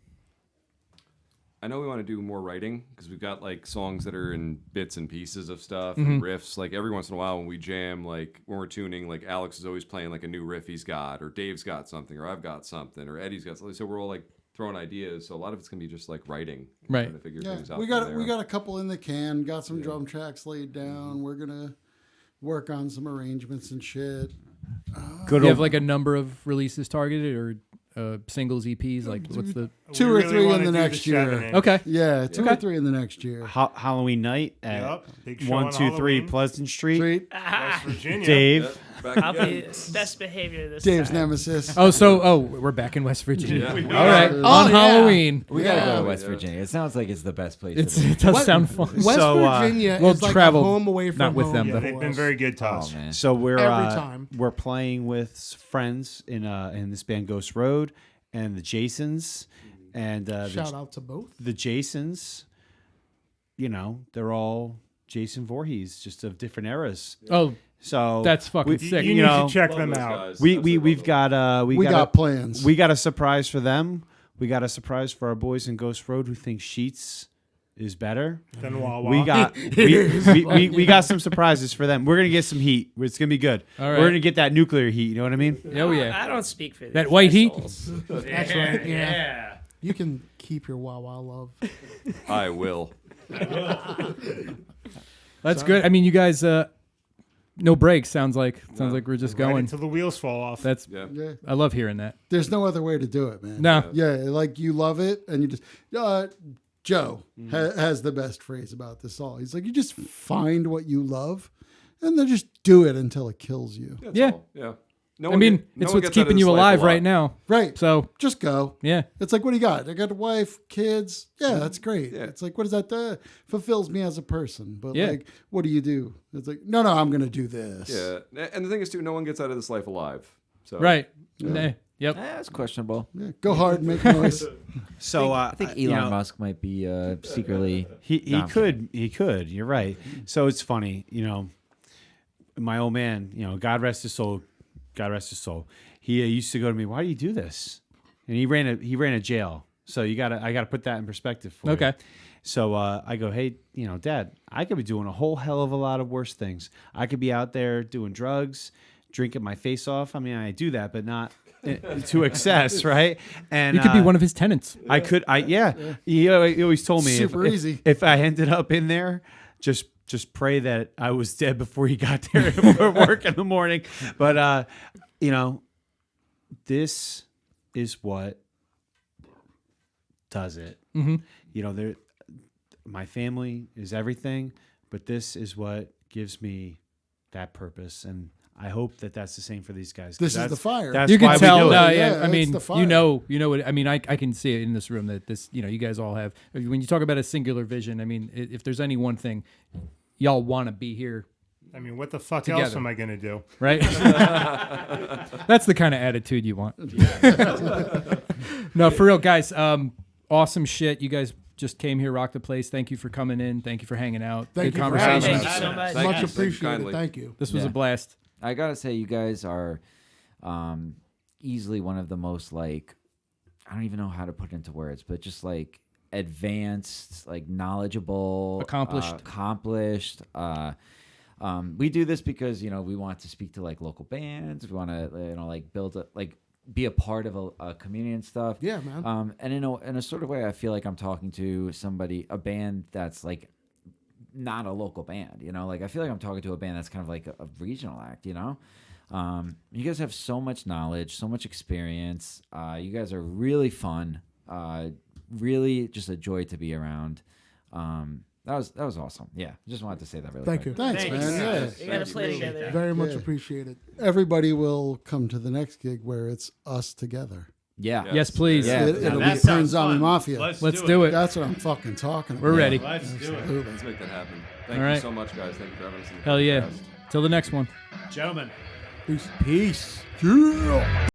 I know we want to do more writing because we've got like songs that are in bits and pieces of stuff and riffs. Like every once in a while when we jam, like when we're tuning, like Alex is always playing like a new riff he's got, or Dave's got something, or I've got something, or Eddie's got something. So we're all like throwing ideas. So a lot of it's gonna be just like writing, Right. Trying to figure Yeah, things out. we from got there. we got a couple in the can. Got some drum tracks laid down. We're gonna work on some arrangements and shit. Good Do you have old- like a number of releases targeted or singles, EPs? Like, what's the? Two We or really three wanna in the do next the year. 7-inch. Okay. Yeah, two or three in the next year. Halloween night at Yep, big show on 123 Halloween. Pleasant Street. Street, West Virginia. Dave. Back I'll again. be best behavior this Dave's time. nemesis. We're back in West Virginia. Yeah. All right, Oh, on yeah. Halloween. We gotta go Yeah. to West Virginia. It sounds like it's the best place. It to be. does What- sound fun. West So, Virginia we'll is like travel, a home away from not with home them, Yeah, but- they've been very good to Oh us. man. So we're Every time. we're playing with friends in this band Ghost Road and the Jasons and Shout out to both. the Jasons. They're all Jason Voorhees, just of different eras. Oh, So that's fucking we- sick. You You need know, to check Love them those out. guys. we've Absolutely love got We got plans. we got a surprise for them. We got a surprise for our boys in Ghost Road who think Sheets is better. Then Wawa. We got we got some surprises for them. We're gonna get some heat. It's gonna be good. All right. We're gonna get that nuclear heat. You know what I mean? Oh yeah. I don't speak for That these white heat? assholes. That's right. Yeah. You can keep your Wawa love. I will. That's good. I mean, you guys, no breaks. Sounds like we're just Right going. until the wheels fall off. That's Yeah. Yeah. I love hearing that. There's no other way to do it, man. No. Yeah, like you love it, and you just. Joe has the best phrase about this all. He's like, you just find what you love, and then just do it until it kills you. That's Yeah. all. Yeah. No I one mean, get- no it's one what's gets out of keeping this you life alive lot. right now. Right. So Just go. yeah, It's like, what do you got? I got a wife, kids. Yeah, that's great. Yeah. It's like, what does that do? Fulfills me as a person. But Yeah. like, what do you do? It's like, no, I'm going to do this. Yeah. And the thing is, too, no one gets out of this life alive. So right. Nah, yep. That's questionable. Yeah, go hard, make noise. So I think you Elon know, Musk might be secretly. He No, I'm could. You're right. So it's funny, my old man, God rest his soul. He used to go to me, why do you do this? And he ran a jail. So I gotta put that in perspective for you. Okay. So I go, hey, Dad, I could be doing a whole hell of a lot of worse things. I could be out there doing drugs, drinking my face off. I mean, I do that, but not to excess, right? And You could be one of his tenants. yeah. He always told me Super easy. if I ended up in there, just pray that I was dead before he got there for work in the morning. But this is what does it. Mm-hmm. My family is everything, but this is what gives me that purpose, and I hope that that's the same for these guys. 'cause This is that's- the fire. That's You why can tell. we do it. No, Yeah, I it's mean, the fire. you know what. I mean, I can see it in this room that this, you guys all have. When you talk about a singular vision, I mean, if there's any one thing, y'all want to be here, I mean, what the fuck Together. else am I going to do? right? That's the kind of attitude you want. No, for real, guys. Awesome shit. You guys just came here, rocked the place. Thank you for coming in. Thank you for hanging out. Thank Good you for having conversation. Thank you so much. Thank Much you. appreciated. Kindly. Thank you. This was a Yeah. blast. I gotta say, you guys are easily one of the most I don't even know how to put it into words, but just advanced, knowledgeable, accomplished. We do this because we want to speak to local bands. We want to build be a part of a community and stuff. Yeah, man. And in a sort of way, I feel like I'm talking to a band that's not a local band. I feel like I'm talking to a band that's kind of like a regional act. You guys have so much knowledge, so much experience. You guys are really fun. Really, just a joy to be around. That was awesome. Yeah, just wanted to say that really Thank quick. you. Thanks, Thanks. man. Yeah. We got to play together. Very much Yeah. appreciated. Everybody will come to the next gig where it's us together. Yeah. Yes, please. Yeah. It'll that be sounds PERN Zombie fun. Mafia. Let's do it. That's what I'm fucking talking about. We're ready. Let's do it. Absolutely. Let's make that happen. Thank All you right. so much, guys. Thank you for having us. In the Hell yeah. podcast. Till the next one. Gentlemen. Peace. Yeah.